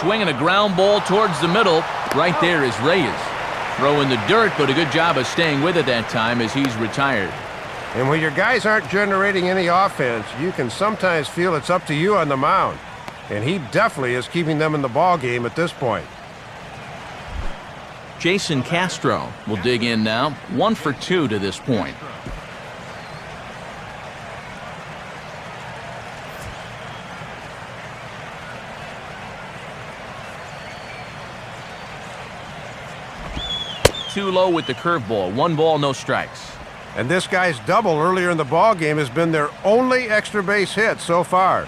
Swinging a ground ball towards the middle. Right there is Reyes. Throw in the dirt, but a good job of staying with it that time as he's retired. And when your guys aren't generating any offense, you can sometimes feel it's up to you on the mound. And he definitely is keeping them in the ball game at this point. Jason Castro will dig in now. 1 for 2 to this point. Too low with the curveball. 1 ball, no strikes. And this guy's double earlier in the ball game has been their only extra base hit so far.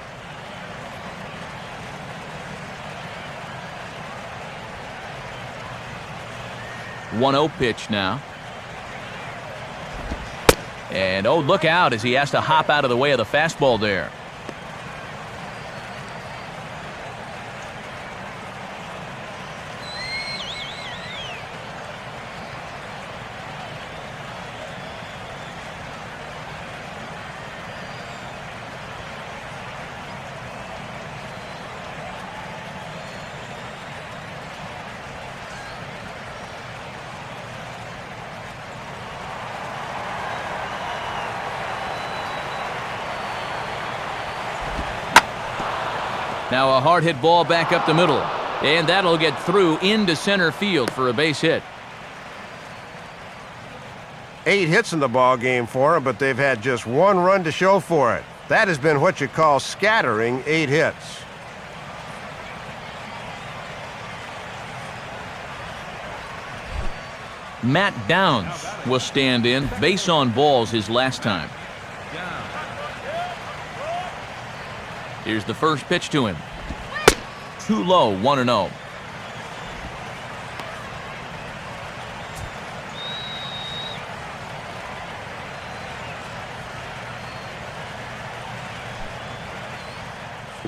One 1-0 pitch now. And oh, look out as he has to hop out of the way of the fastball there. Now a hard hit ball back up the middle. And that'll get through into center field for a base hit. 8 hits in the ball game for them, but they've had just 1 run to show for it. That has been what you call scattering 8 hits. Matt Downs will stand in. Base on balls his last time. Here's the first pitch to him. Too low, 1-0.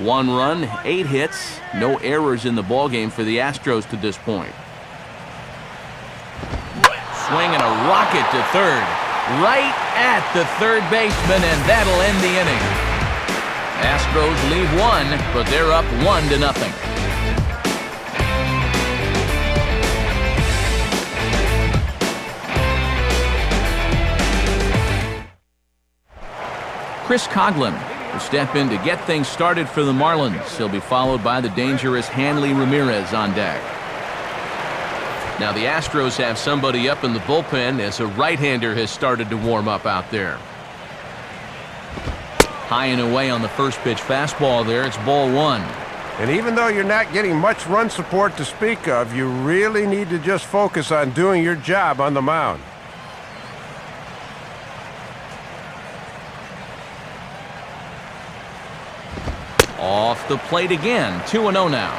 One run, 8 hits, no errors in the ballgame for the Astros to this point. Swinging a rocket to third, right at the third baseman, and that'll end the inning. Astros leave 1, but they're up 1-0. Chris Coughlin will step in to get things started for the Marlins. He'll be followed by the dangerous Hanley Ramirez on deck. Now the Astros have somebody up in the bullpen as a right-hander has started to warm up out there. High and away on the first pitch fastball there. It's ball 1. And even though you're not getting much run support to speak of, you really need to just focus on doing your job on the mound. Off the plate again. 2-0 now.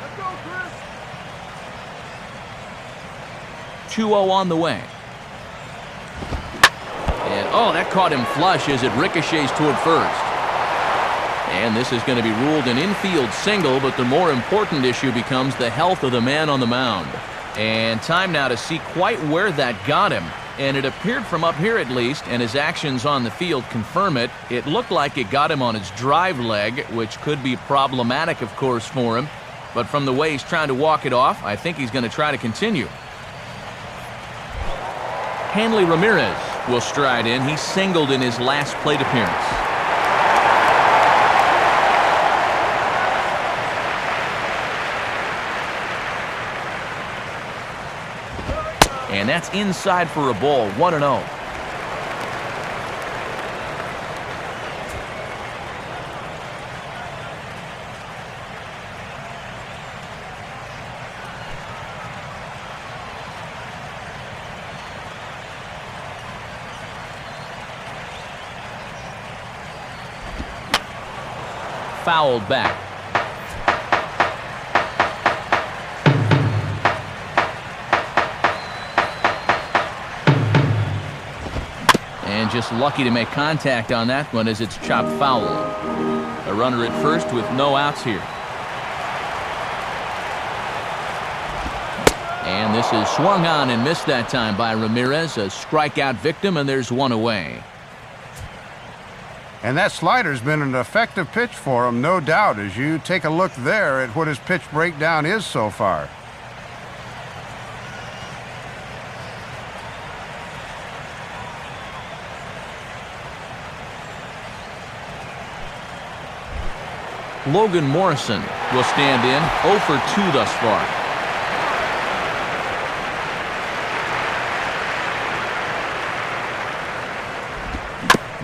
Let's go, Chris. 2-0 on the way. And oh, that caught him flush as it ricochets toward first. And this is going to be ruled an infield single, but the more important issue becomes the health of the man on the mound. And time now to see quite where that got him. And it appeared from up here at least, and his actions on the field confirm it. It looked like it got him on his drive leg, which could be problematic, of course, for him. But from the way he's trying to walk it off, I think he's going to try to continue. Hanley Ramirez will stride in. He singled in his last plate appearance. And that's inside for a ball, 1-0. Fouled back. And just lucky to make contact on that one as it's chopped foul. A runner at first with no outs here. And this is swung on and missed that time by Ramirez. A strikeout victim, and there's one away. And that slider's been an effective pitch for him, no doubt, as you take a look there at what his pitch breakdown is so far. Logan Morrison will stand in, 0 for 2 thus far.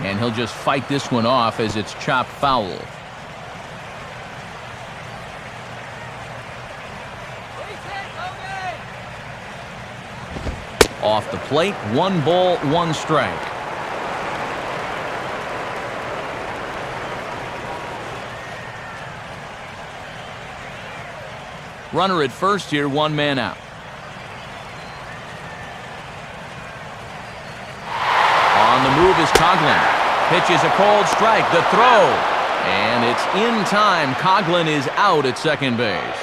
And he'll just fight this one off as it's chopped foul. Off the plate, 1 ball, 1 strike. Runner at first here, 1 man out. On the move is Coughlin. Pitches a cold strike, the throw. And it's in time. Coughlin is out at second base.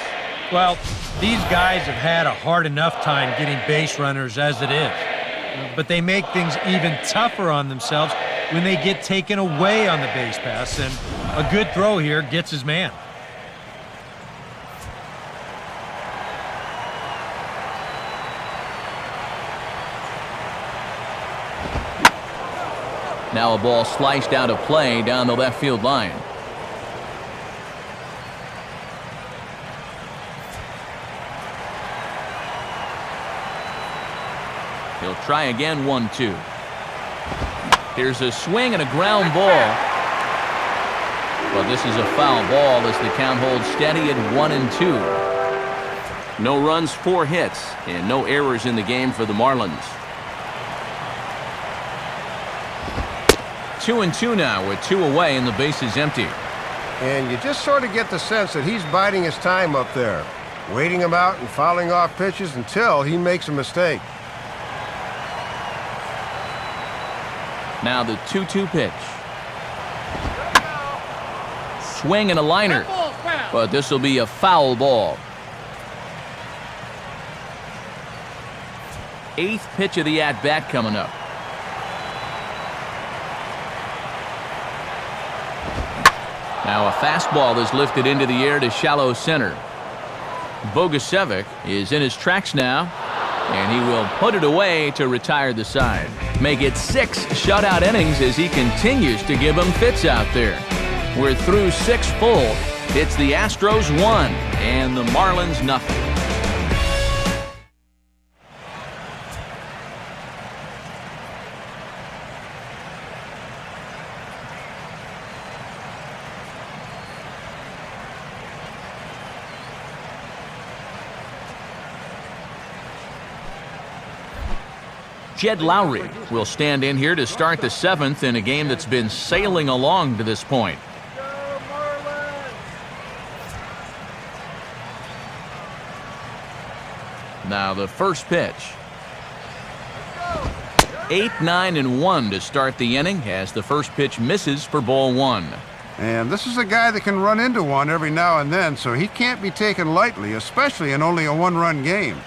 Well, these guys have had a hard enough time getting base runners as it is. But they make things even tougher on themselves when they get taken away on the base pass. And a good throw here gets his man. Now a ball sliced out of play down the left field line. He'll try again, 1-2. Here's a swing and a ground ball. But this is a foul ball as the count holds steady at 1-2. No runs, 4 hits, and no errors in the game for the Marlins. 2-2 now with 2 away and the base is empty. And you just sort of get the sense that he's biding his time up there, waiting him out and fouling off pitches until he makes a mistake. Now the 2-2 pitch. Swing and a liner, but this will be a foul ball. 8th pitch of the at-bat coming up. Now a fastball is lifted into the air to shallow center. Bogusevic is in his tracks now, and he will put it away to retire the side. Make it 6 shutout innings as he continues to give them fits out there. We're through 6 full. It's the Astros 1 and the Marlins nothing. Jed Lowry will stand in here to start the 7th in a game that's been sailing along to this point. Now the first pitch. 8, 9, and 1 to start the inning as the first pitch misses for ball 1. And this is a guy that can run into one every now and then, so he can't be taken lightly, especially in only a one-run game.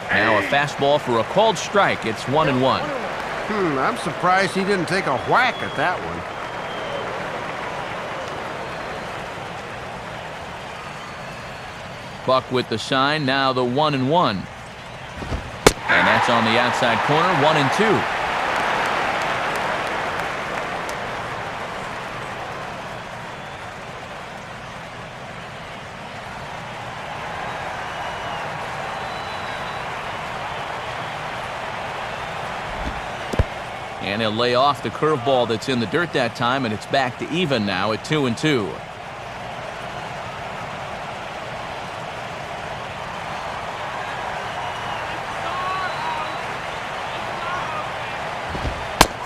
Now a fastball for a called strike. It's 1-1. I'm surprised he didn't take a whack at that one. Buck with the sign. Now the 1-1. And that's on the outside corner. 1-2. And he'll lay off the curveball that's in the dirt that time, and it's back to even now at 2-2.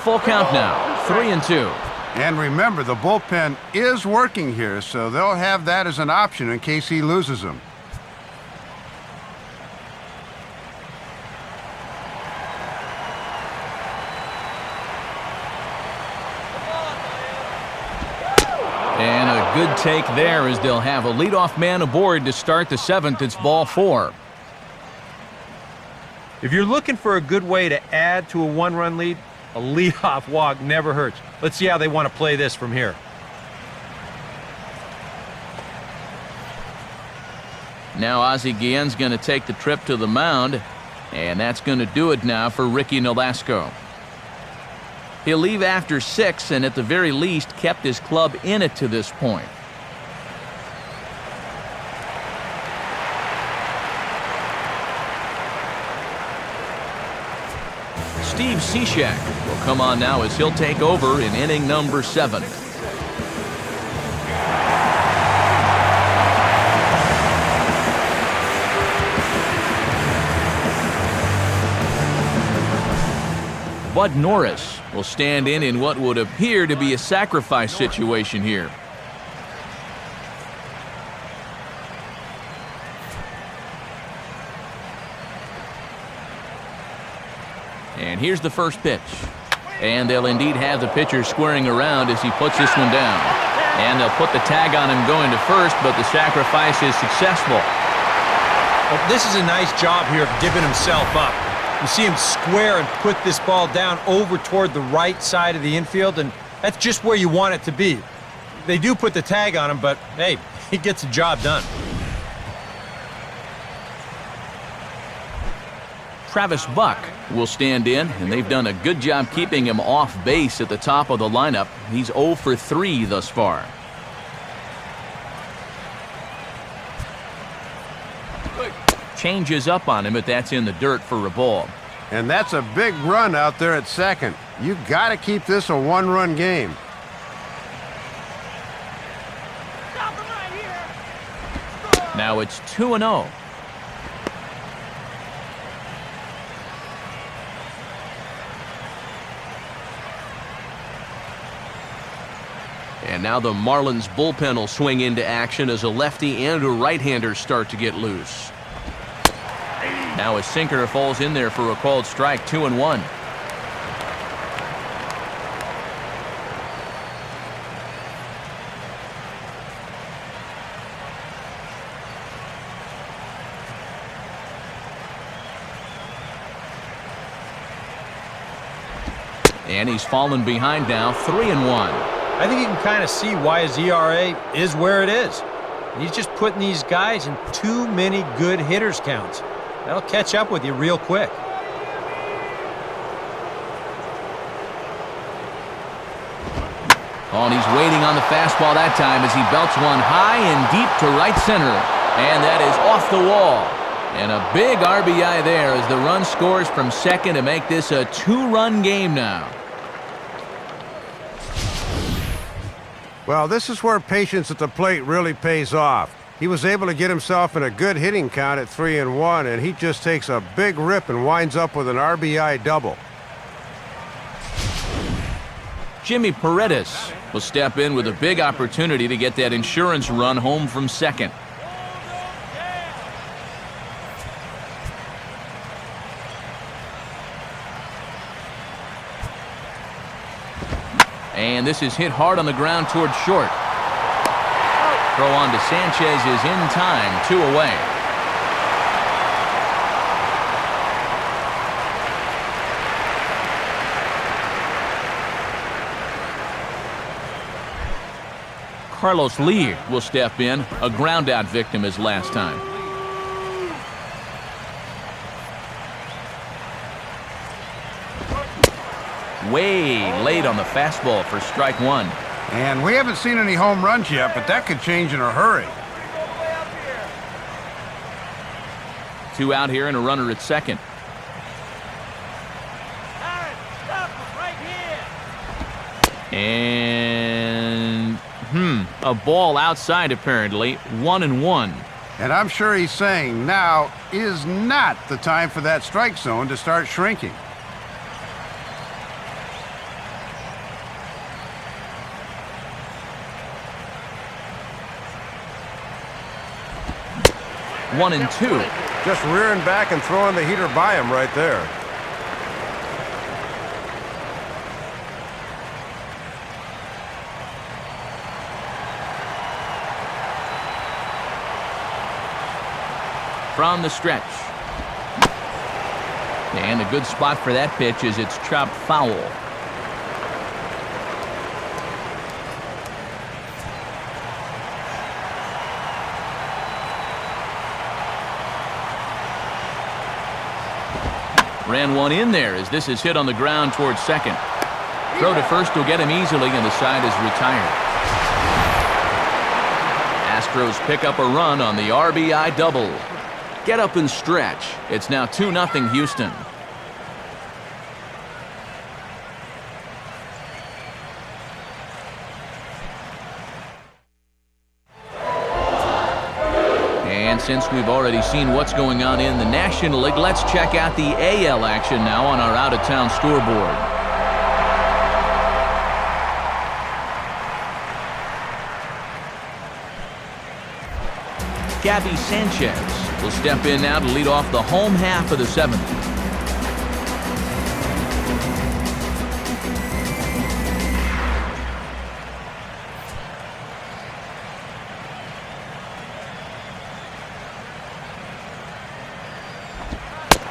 Full count now, 3-2. And remember, the bullpen is working here, so they'll have that as an option in case he loses him. And a good take there as they'll have a leadoff man aboard to start the 7th. It's ball 4. If you're looking for a good way to add to a one-run lead, a leadoff walk never hurts. Let's see how they want to play this from here. Now Ozzie Guillen's going to take the trip to the mound, and that's going to do it now for Ricky Nolasco. He'll leave after 6 and at the very least kept his club in it to this point. Steve Cishek will come on now as he'll take over in inning number 7. Bud Norris will stand in what would appear to be a sacrifice situation here. And here's the first pitch. And they'll indeed have the pitcher squaring around as he puts this one down. And they'll put the tag on him going to first, but the sacrifice is successful. Well, this is a nice job here of giving himself up. You see him square and put this ball down over toward the right side of the infield, and that's just where you want it to be. They do put the tag on him, but hey, he gets the job done. Travis Buck will stand in, and they've done a good job keeping him off base at the top of the lineup. He's 0 for 3 thus far. Changes up on him, but that's in the dirt for a ball. And that's a big run out there at second. You've got to keep this a one-run game. Now it's 2-0. And now the Marlins bullpen will swing into action as a lefty and a right-hander start to get loose. Now a sinker falls in there for a called strike, 2-1. And he's fallen behind now, 3-1. I think you can kind of see why his ERA is where it is. He's just putting these guys in too many good hitters counts. That'll catch up with you real quick. Oh, and he's waiting on the fastball that time as he belts one high and deep to right center. And that is off the wall. And a big RBI there as the run scores from second to make this a 2-run game now. Well, this is where patience at the plate really pays off. He was able to get himself in a good hitting count at 3-1, and he just takes a big rip and winds up with an RBI double. Jimmy Paredes will step in with a big opportunity to get that insurance run home from second. And this is hit hard on the ground towards short. Throw on to Sanchez is in time, 2 away. Carlos Lee will step in, a ground-out victim as last time. Way late on the fastball for strike 1. And we haven't seen any home runs yet, but that could change in a hurry. 2 out here and a runner at second. And a ball outside apparently, 1-1. And I'm sure he's saying now is not the time for that strike zone to start shrinking. One and two. Just rearing back and throwing the heater by him right there. From the stretch. And a good spot for that pitch is it's chopped foul. Ran one in there as this is hit on the ground towards second. Throw to first will get him easily, and the side is retired. Astros pick up a run on the RBI double. Get up and stretch. It's now 2-0 Houston. And since we've already seen what's going on in the National League, let's check out the AL action now on our out-of-town scoreboard. Gabby Sanchez will step in now to lead off the home half of the seventh.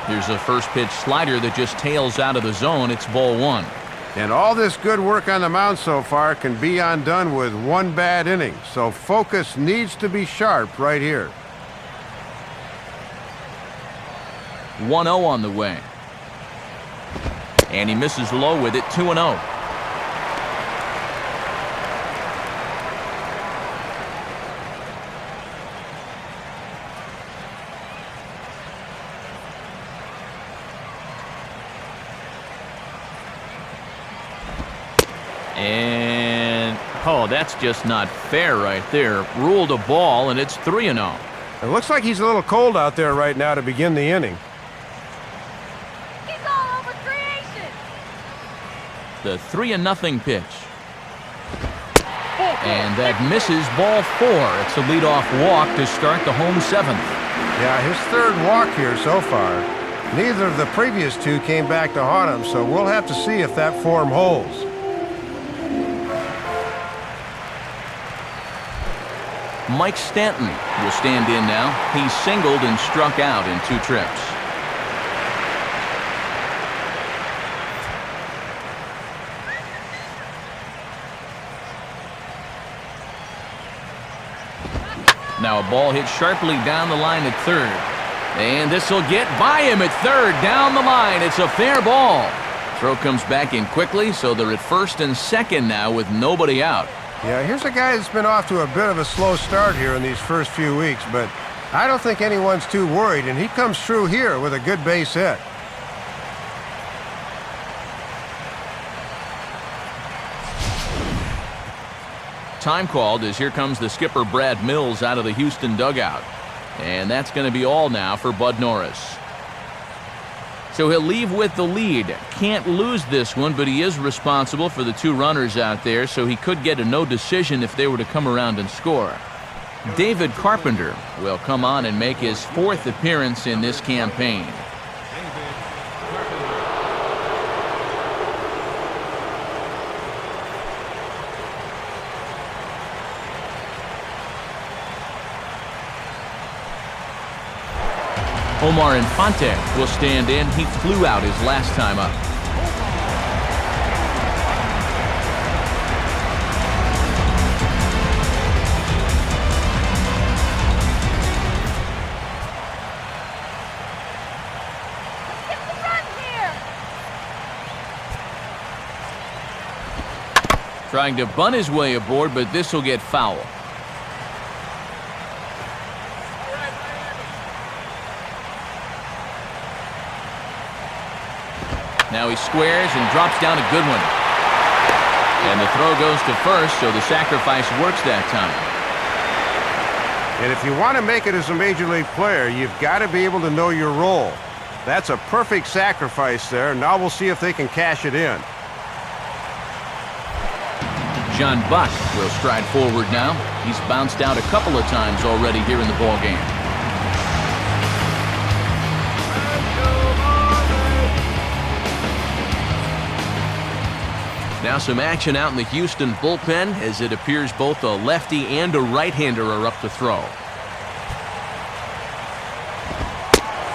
Here's a first pitch slider that just tails out of the zone. It's ball one. And all this good work on the mound so far can be undone with one bad inning. So focus needs to be sharp right here. 1-0 on the way. And he misses low with it, 2-0. And, oh, that's just not fair right there. Ruled a ball, and it's 3-0. It looks like he's a little cold out there right now to begin the inning. He's all over creation. The 3-0 pitch. And that misses ball four. It's a leadoff walk to start the home seventh. Yeah, his third walk here so far. Neither of the previous two came back to haunt him, so we'll have to see if that form holds. Mike Stanton will stand in now. He singled and struck out in 2 trips. Now a ball hit sharply down the line at third. And this will get by him at third, down the line. It's a fair ball. Throw comes back in quickly, so they're at first and second now with nobody out. Yeah, here's a guy that's been off to a bit of a slow start here in these first few weeks, but I don't think anyone's too worried, and he comes through here with a good base hit. Time called as here comes the skipper Brad Mills out of the Houston dugout. And that's going to be all now for Bud Norris. So he'll leave with the lead. Can't lose this one, but he is responsible for the 2 runners out there, so he could get a no decision if they were to come around and score. David Carpenter will come on and make his 4th appearance in this campaign. Omar Infante will stand in. He flew out his last time up. Trying to bunt his way aboard, but this will get foul. Now he squares and drops down a good one. And the throw goes to first, so the sacrifice works that time. And if you want to make it as a major league player, you've got to be able to know your role. That's a perfect sacrifice there. Now we'll see if they can cash it in. John Buck will stride forward now. He's bounced out a couple of times already here in the ballgame. Now some action out in the Houston bullpen as it appears both a lefty and a right-hander are up to throw.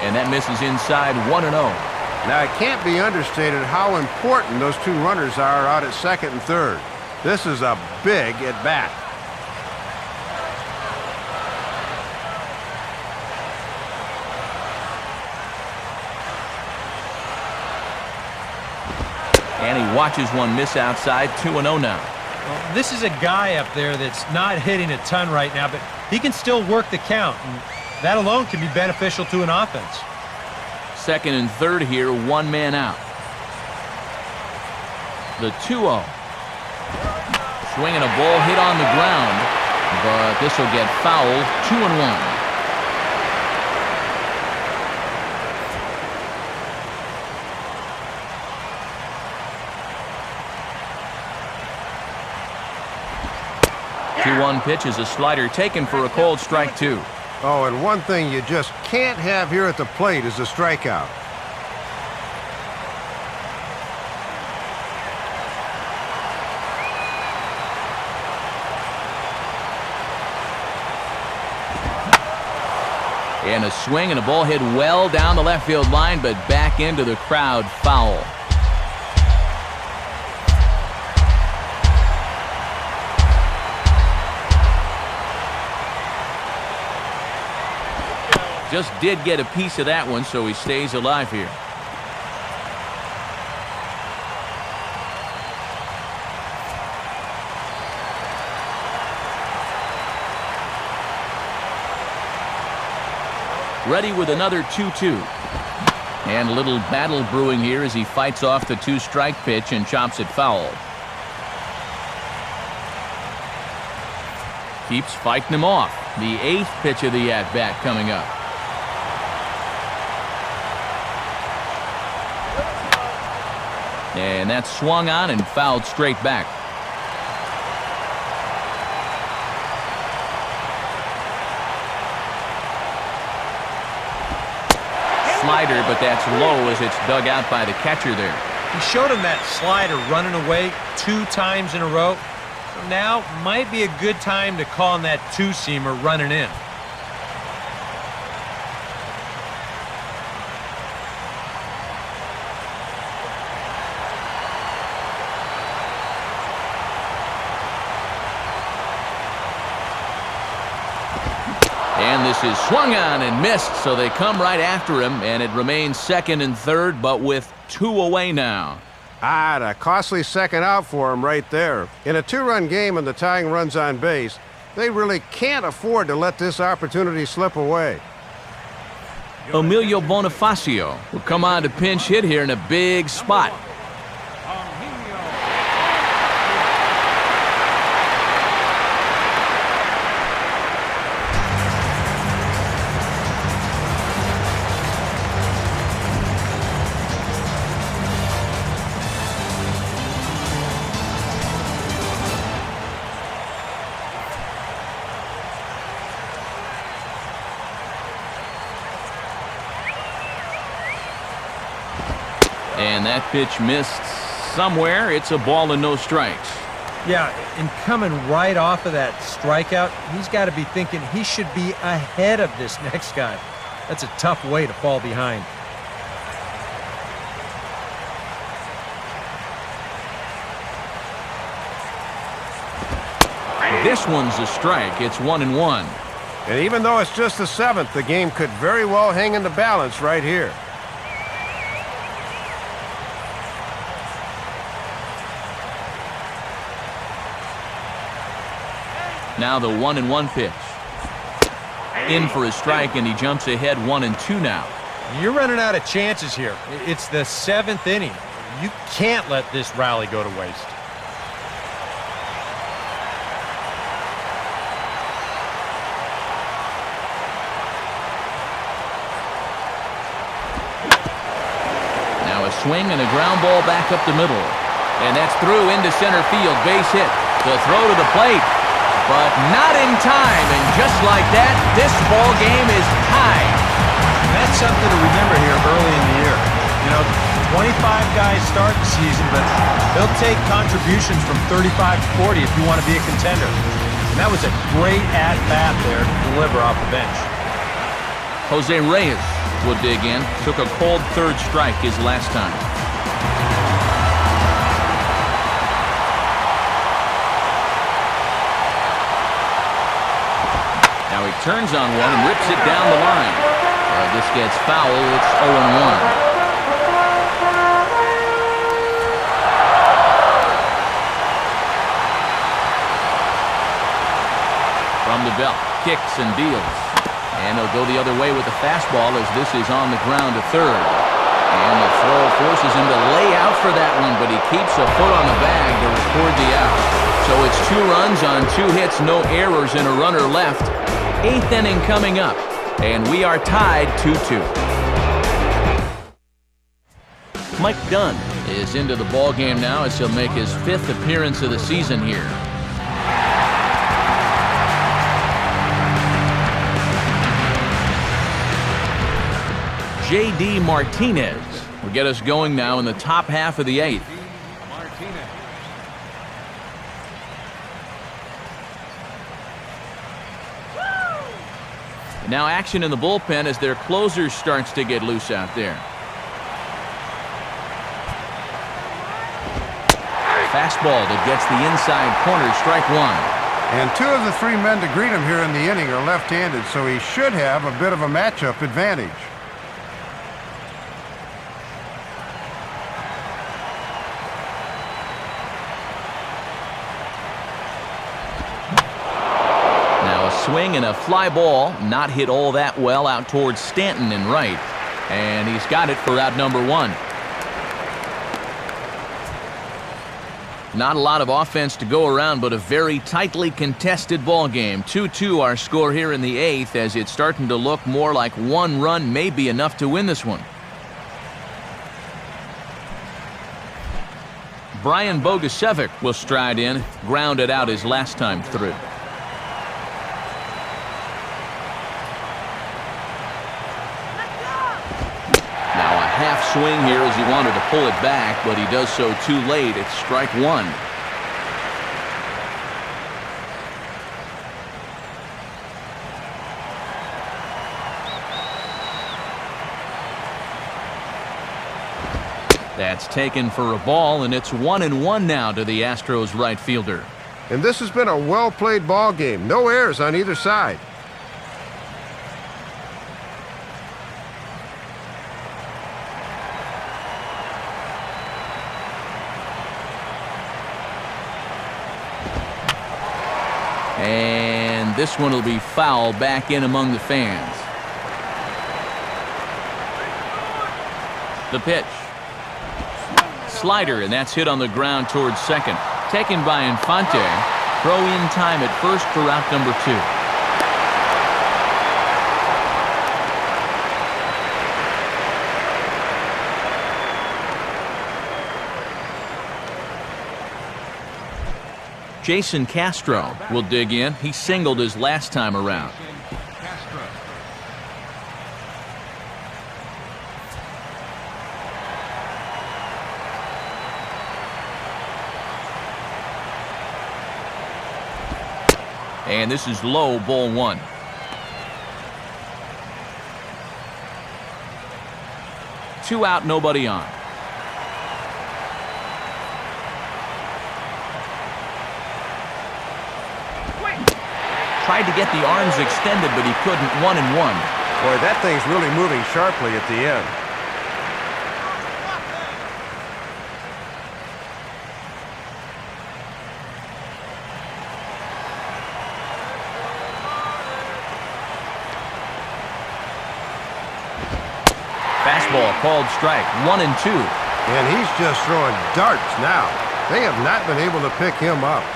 And that misses inside 1-0. Now it can't be understated how important those two runners are out at second and third. This is a big at-bat. And he watches one miss outside, 2-0 now. Well, this is a guy up there that's not hitting a ton right now, but he can still work the count, and that alone can be beneficial to an offense. Second and third here, one man out. The 2-0. Swinging a ball hit on the ground, but this will get fouled. 2-1. The 2-1 pitch is a slider taken for a called strike two. Oh, and one thing you just can't have here at the plate is a strikeout. And a swing and a ball hit well down the left field line, but back into the crowd, foul. Just did get a piece of that one, so he stays alive here. Ready with another 2-2. And a little battle brewing here as he fights off the two-strike pitch and chops it foul. Keeps fighting him off. The 8th pitch of the at-bat coming up. And that's swung on and fouled straight back. Slider, but that's low as it's dug out by the catcher there. He showed him that slider running away 2 times in a row. So now might be a good time to call on that two-seamer running in. And this is swung on and missed, so they come right after him, and it remains second and third, but with 2 away now. And a costly second out for him right there. In a 2-run game and the tying runs on base, they really can't afford to let this opportunity slip away. Emilio Bonifacio will come on to pinch hit here in a big spot. And that pitch missed somewhere. It's a ball and no strikes. Yeah, and coming right off of that strikeout, he's got to be thinking he should be ahead of this next guy. That's a tough way to fall behind. This one's a strike. It's 1-1. And even though it's just the 7th, the game could very well hang in the balance right here. Now the 1-1 pitch. In for a strike, and he jumps ahead 1-2 now. You're running out of chances here. It's the 7th inning. You can't let this rally go to waste. Now a swing and a ground ball back up the middle. And that's through into center field. Base hit. The throw to the plate. But not in time, and just like that, this ball game is tied. That's something to remember here early in the year. You know, 25 guys start the season, but they'll take contributions from 35 to 40 if you want to be a contender. And that was a great at-bat there to deliver off the bench. Jose Reyes will dig in. Took a cold third strike his last time. Now he turns on one and rips it down the line. This gets foul. It's 0-1. From the belt, kicks and deals. And he'll go the other way with the fastball as this is on the ground to third. And the throw forces him to lay out for that one, but he keeps a foot on the bag to record the out. So it's 2 runs on 2 hits, no errors, and a runner left. 8th inning coming up, and we are tied 2-2. Mike Dunn is into the ball game now as he'll make his 5th appearance of the season here. J.D. Martinez will get us going now in the top half of the 8th. Now action in the bullpen as their closer starts to get loose out there. Fastball that gets the inside corner, strike 1. And 2 of the 3 men to greet him here in the inning are left-handed, so he should have a bit of a matchup advantage. Swing and a fly ball, not hit all that well out towards Stanton and right. And he's got it for out number 1. Not a lot of offense to go around, but a very tightly contested ball game. 2-2 our score here in the 8th, as it's starting to look more like 1 run may be enough to win this one. Brian Bogusevic will stride in, grounded out his last time through. Half swing here as he wanted to pull it back, but he does so too late. It's strike 1. That's taken for a ball, and it's 1-1 now to the Astros right fielder. And this has been a well-played ball game. No errors on either side. And this one will be foul back in among the fans. The pitch. Slider, and that's hit on the ground towards second. Taken by Infante. Throw in time at first for out number 2. Jason Castro will dig in. He singled his last time around. And this is low, ball 1. 2 out, nobody on. Tried to get the arms extended, but he couldn't. 1-1. Boy, that thing's really moving sharply at the end. Fastball called strike. 1-2. And he's just throwing darts now. They have not been able to pick him up.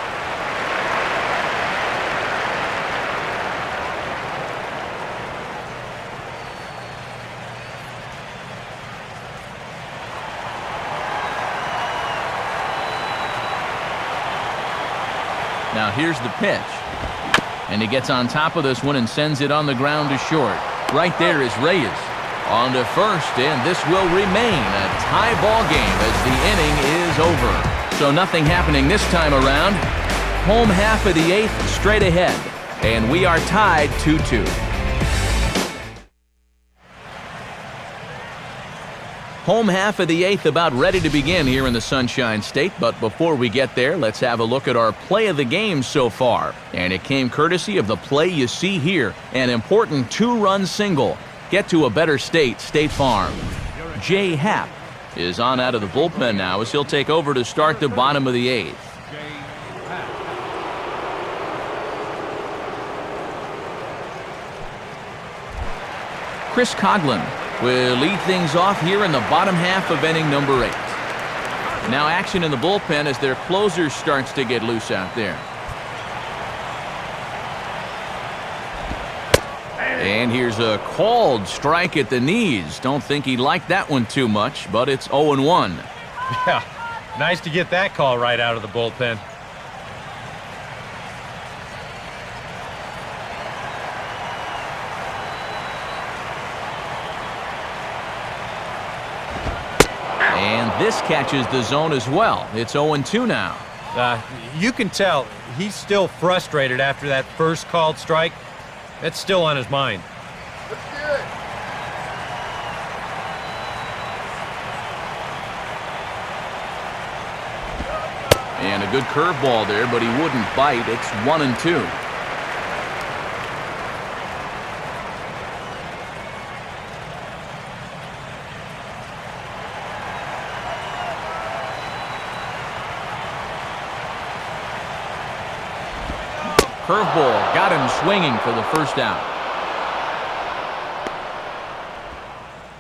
Now here's the pitch. And he gets on top of this one and sends it on the ground to short. Right there is Reyes. On to first, and this will remain a tie ball game as the inning is over. So nothing happening this time around. Home half of the 8th straight ahead. And we are tied 2-2. Home half of the 8th about ready to begin here in the Sunshine State, but before we get there, let's have a look at our play of the game so far. And it came courtesy of the play you see here, an important 2-run single. Get to a better state, State Farm. Jay Happ is on out of the bullpen now as he'll take over to start the bottom of the 8th. Chris Coughlin will lead things off here in the bottom half of inning number 8. Now action in the bullpen as their closer starts to get loose out there. And here's a called strike at the knees. Don't think he liked that one too much, but it's 0-1. Yeah, nice to get that call right out of the bullpen. And this catches the zone as well. It's 0-2 now. You can tell he's still frustrated after that first called strike. That's still on his mind. And a good curveball there, but he wouldn't bite. It's 1-2. Curveball got him swinging for the first out.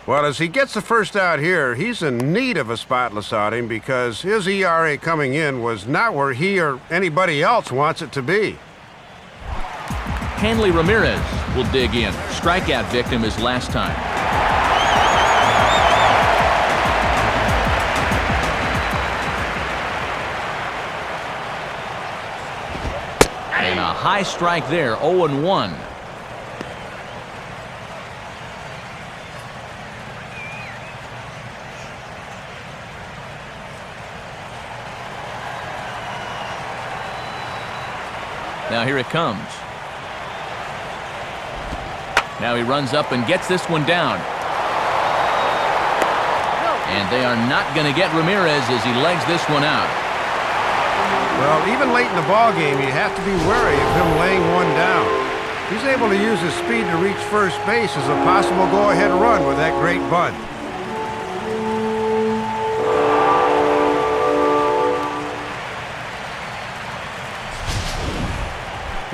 Well, as he gets the first out here, he's in need of a spotless outing because his ERA coming in was not where he or anybody else wants it to be. Hanley Ramirez will dig in. Strikeout victim his last time. And a high strike there, 0-1. Now here it comes. Now he runs up and gets this one down. And they are not going to get Ramirez as he legs this one out. Well, even late in the ball game, you have to be wary of him laying one down. He's able to use his speed to reach first base as a possible go-ahead run with that great bunt.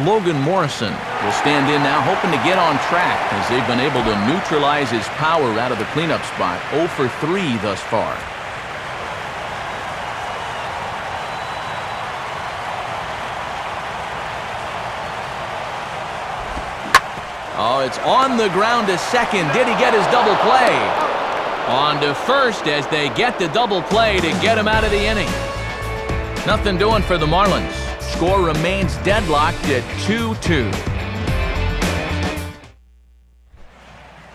Logan Morrison will stand in now, hoping to get on track as they've been able to neutralize his power out of the cleanup spot. 0 for 3 thus far. Oh, it's on the ground to second. Did he get his double play? On to first as they get the double play to get him out of the inning. Nothing doing for the Marlins. Score remains deadlocked at 2-2.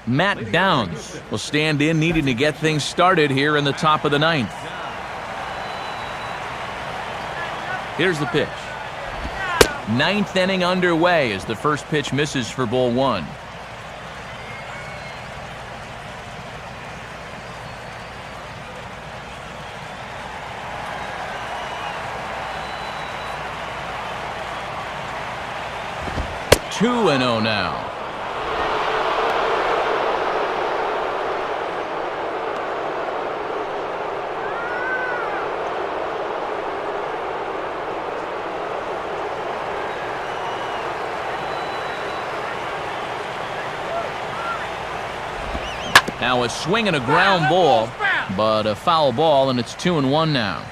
Matt Downs will stand in, needing to get things started here in the top of the 9th. Here's the pitch. 9th inning underway as the first pitch misses for ball 1. 2-0 now. Now a swing and a ground ball, but a foul ball, and it's 2-1 now.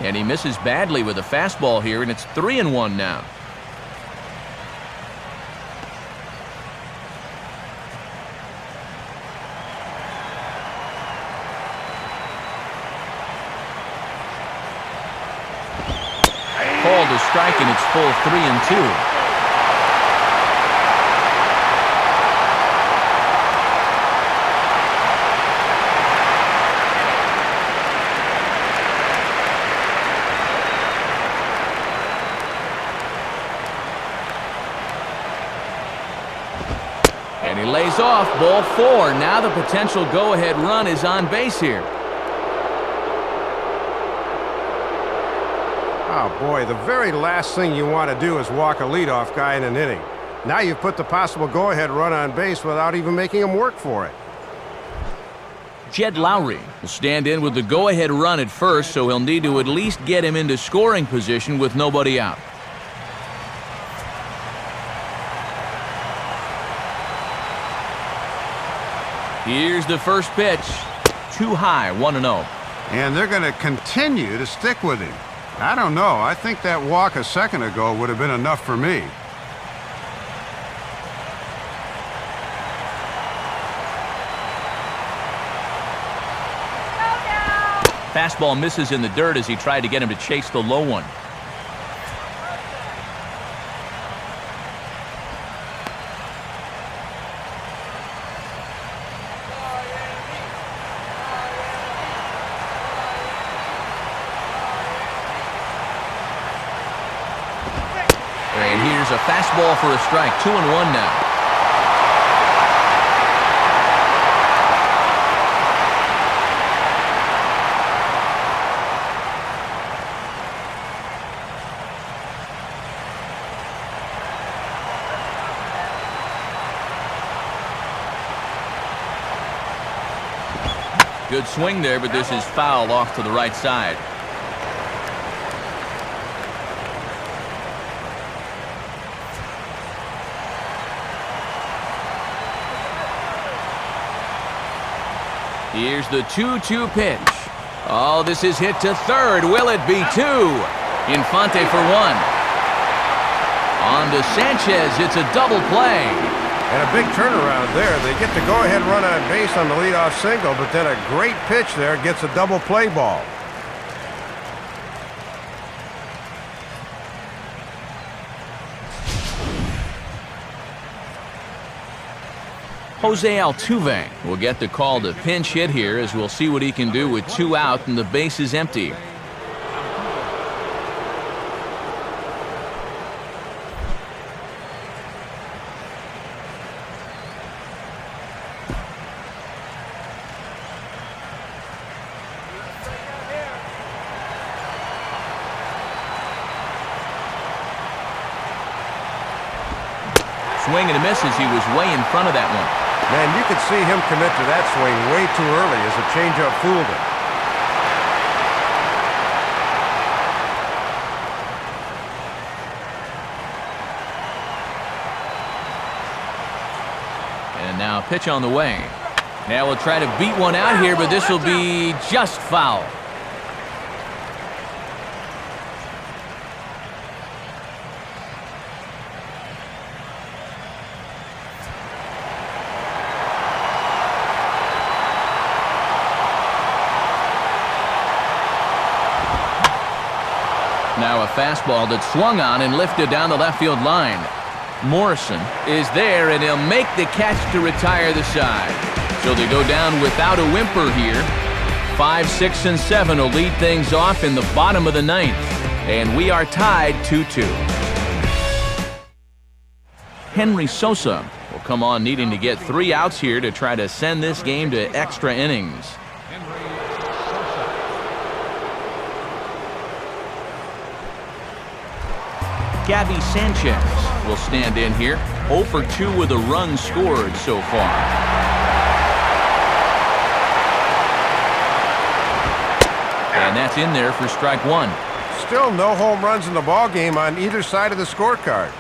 And he misses badly with a fastball here, and it's 3-1 now. Called a strike, and it's full 3-2. And he lays off, ball 4. Now the potential go-ahead run is on base here. Oh, boy, the very last thing you want to do is walk a leadoff guy in an inning. Now you've put the possible go-ahead run on base without even making him work for it. Jed Lowry will stand in with the go-ahead run at first, so he'll need to at least get him into scoring position with nobody out. Here's the first pitch. Too high, 1-0. And they're going to continue to stick with him. I don't know. I think that walk a second ago would have been enough for me. Fastball misses in the dirt as he tried to get him to chase the low one. And here's a fastball for a strike. 2-1 now. Good swing there, but this is foul off to the right side. Here's the 2-2 pitch. Oh, this is hit to third. Will it be 2? Infante for 1. On to Sanchez. It's a double play. And a big turnaround there. They get the go-ahead run on base on the leadoff single, but then a great pitch there gets a double play ball. Jose Altuve will get the call to pinch hit here, as we'll see what he can do with 2 out and the base is empty. Swing and a miss as he was way in front of that one. Man, you could see him commit to that swing way too early as a changeup fooled him. And now a pitch on the way. Now we'll try to beat one out here, but this will be just foul. Now a fastball that's swung on and lifted down the left field line. Morrison is there, and he'll make the catch to retire the side. So they go down without a whimper here. 5, 6, and 7 will lead things off in the bottom of the 9th. And we are tied 2-2. Henry Sosa will come on needing to get 3 outs here to try to send this game to extra innings. Gabby Sanchez will stand in here. 0 for 2 with a run scored so far. And that's in there for strike 1. Still no home runs in the ball game on either side of the scorecard.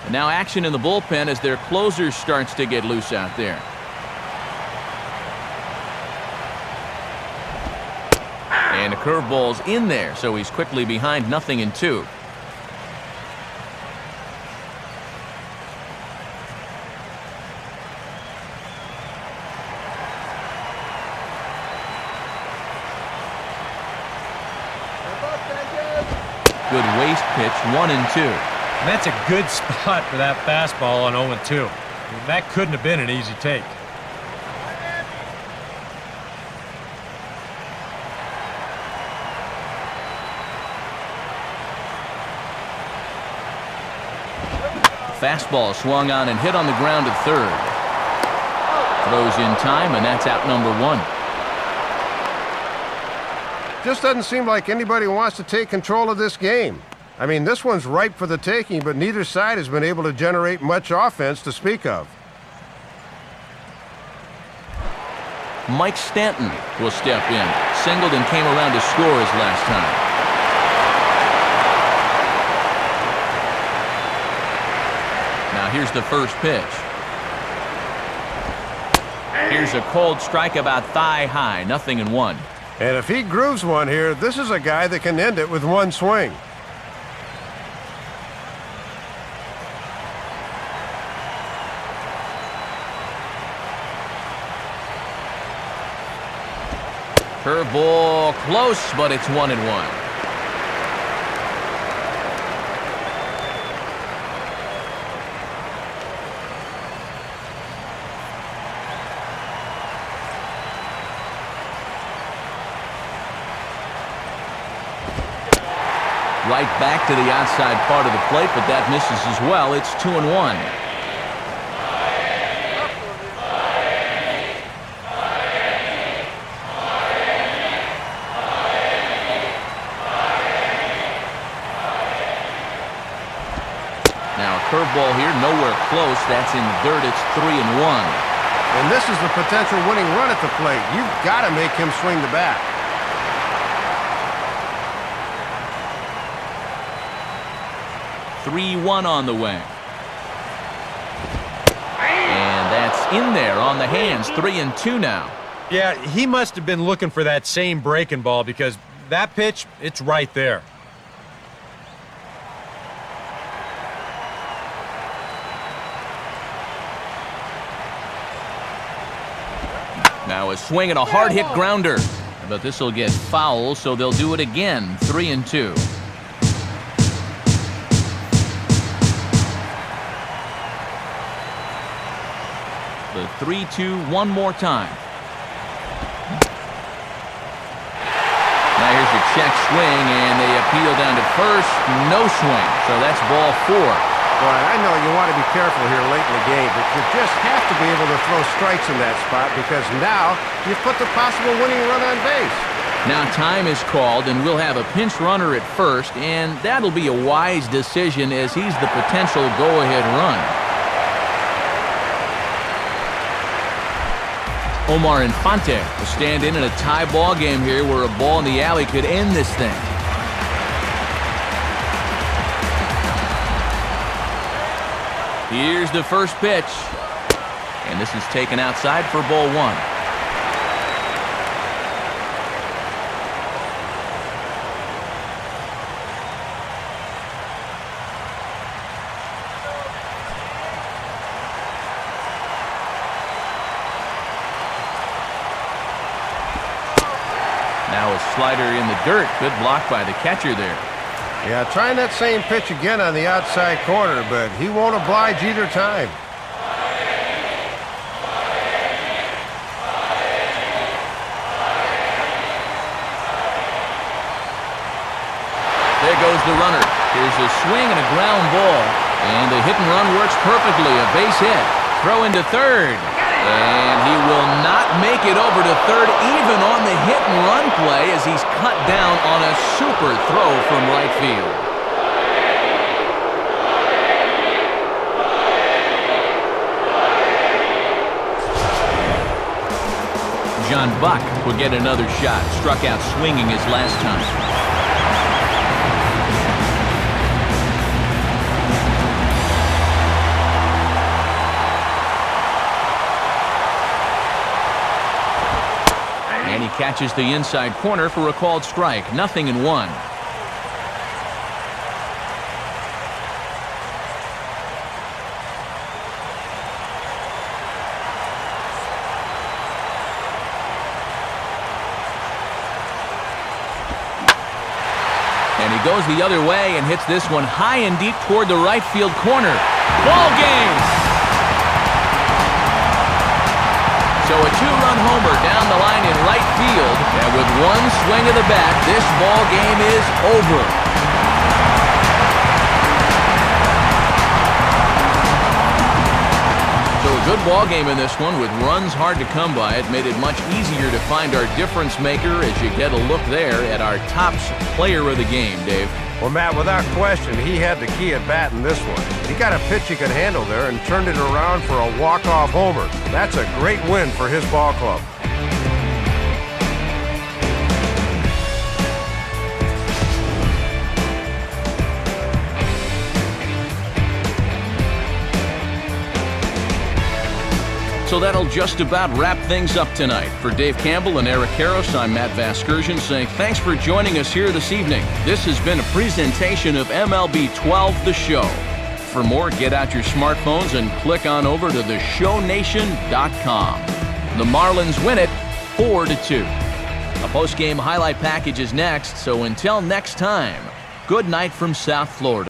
And now action in the bullpen as their closer starts to get loose out there. And the curveball's in there, so he's quickly behind 0-2. Good waist pitch, 1-2. And that's a good spot for that fastball on 0-2. I mean, that couldn't have been an easy take. Fastball swung on and hit on the ground to third. Throws in time, and that's out number 1. Just doesn't seem like anybody wants to take control of this game. I mean, this one's ripe for the taking, but neither side has been able to generate much offense to speak of. Mike Stanton will step in. Singled and came around to score his last time. Now here's the first pitch. Here's a cold strike about thigh high, 0-1. And if he grooves one here, this is a guy that can end it with one swing. Curveball close, but it's 1-1. Right back to the outside part of the plate, but that misses as well. It's 2-1. Now a curveball here, nowhere close. That's in the dirt. It's 3-1. And this is the potential winning run at the plate. You've got to make him swing the bat. 3-1 on the way. And that's in there on the hands. 3-2 now. Yeah, he must have been looking for that same breaking ball because that pitch, it's right there. Now a swing and a hard hit grounder. But this will get foul, so they'll do it again. 3-2. The 3-2 one more time. Now here's a check swing, and they appeal down to first. No swing, so that's ball 4. Boy, I know you want to be careful here late in the game, but you just have to be able to throw strikes in that spot because now you've put the possible winning run on base. Now time is called, and we'll have a pinch runner at first, and that'll be a wise decision as he's the potential go-ahead run. Omar Infante will stand in a tie ball game here where a ball in the alley could end this thing. Here's the first pitch. And this is taken outside for ball 1. Now a slider in the dirt. Good block by the catcher there. Yeah, trying that same pitch again on the outside corner, but he won't oblige either time. There goes the runner. Here's a swing and a ground ball. And the hit and run works perfectly. A base hit. Throw into third. And he will not make it over to third even on the hit and run play as he's cut down on a super throw from right field. John Buck will get another shot. Struck out swinging his last time. And he catches the inside corner for a called strike. 0-1. And he goes the other way and hits this one high and deep toward the right field corner. Ball game! So a two-run homer down the line in right field. And with one swing of the bat, this ball game is over. So a good ball game in this one with runs hard to come by. It made it much easier to find our difference maker as you get a look there at our top player of the game, Dave. Well, Matt, without question, he had the key at bat in this one. He got a pitch he could handle there and turned it around for a walk-off homer. That's a great win for his ball club. So that'll just about wrap things up tonight. For Dave Campbell and Eric Karros, I'm Matt Vasgersian saying thanks for joining us here this evening. This has been a presentation of MLB 12 The Show. For more, get out your smartphones and click on over to theshownation.com. The Marlins win it 4-2. A post-game highlight package is next, so until next time, good night from South Florida.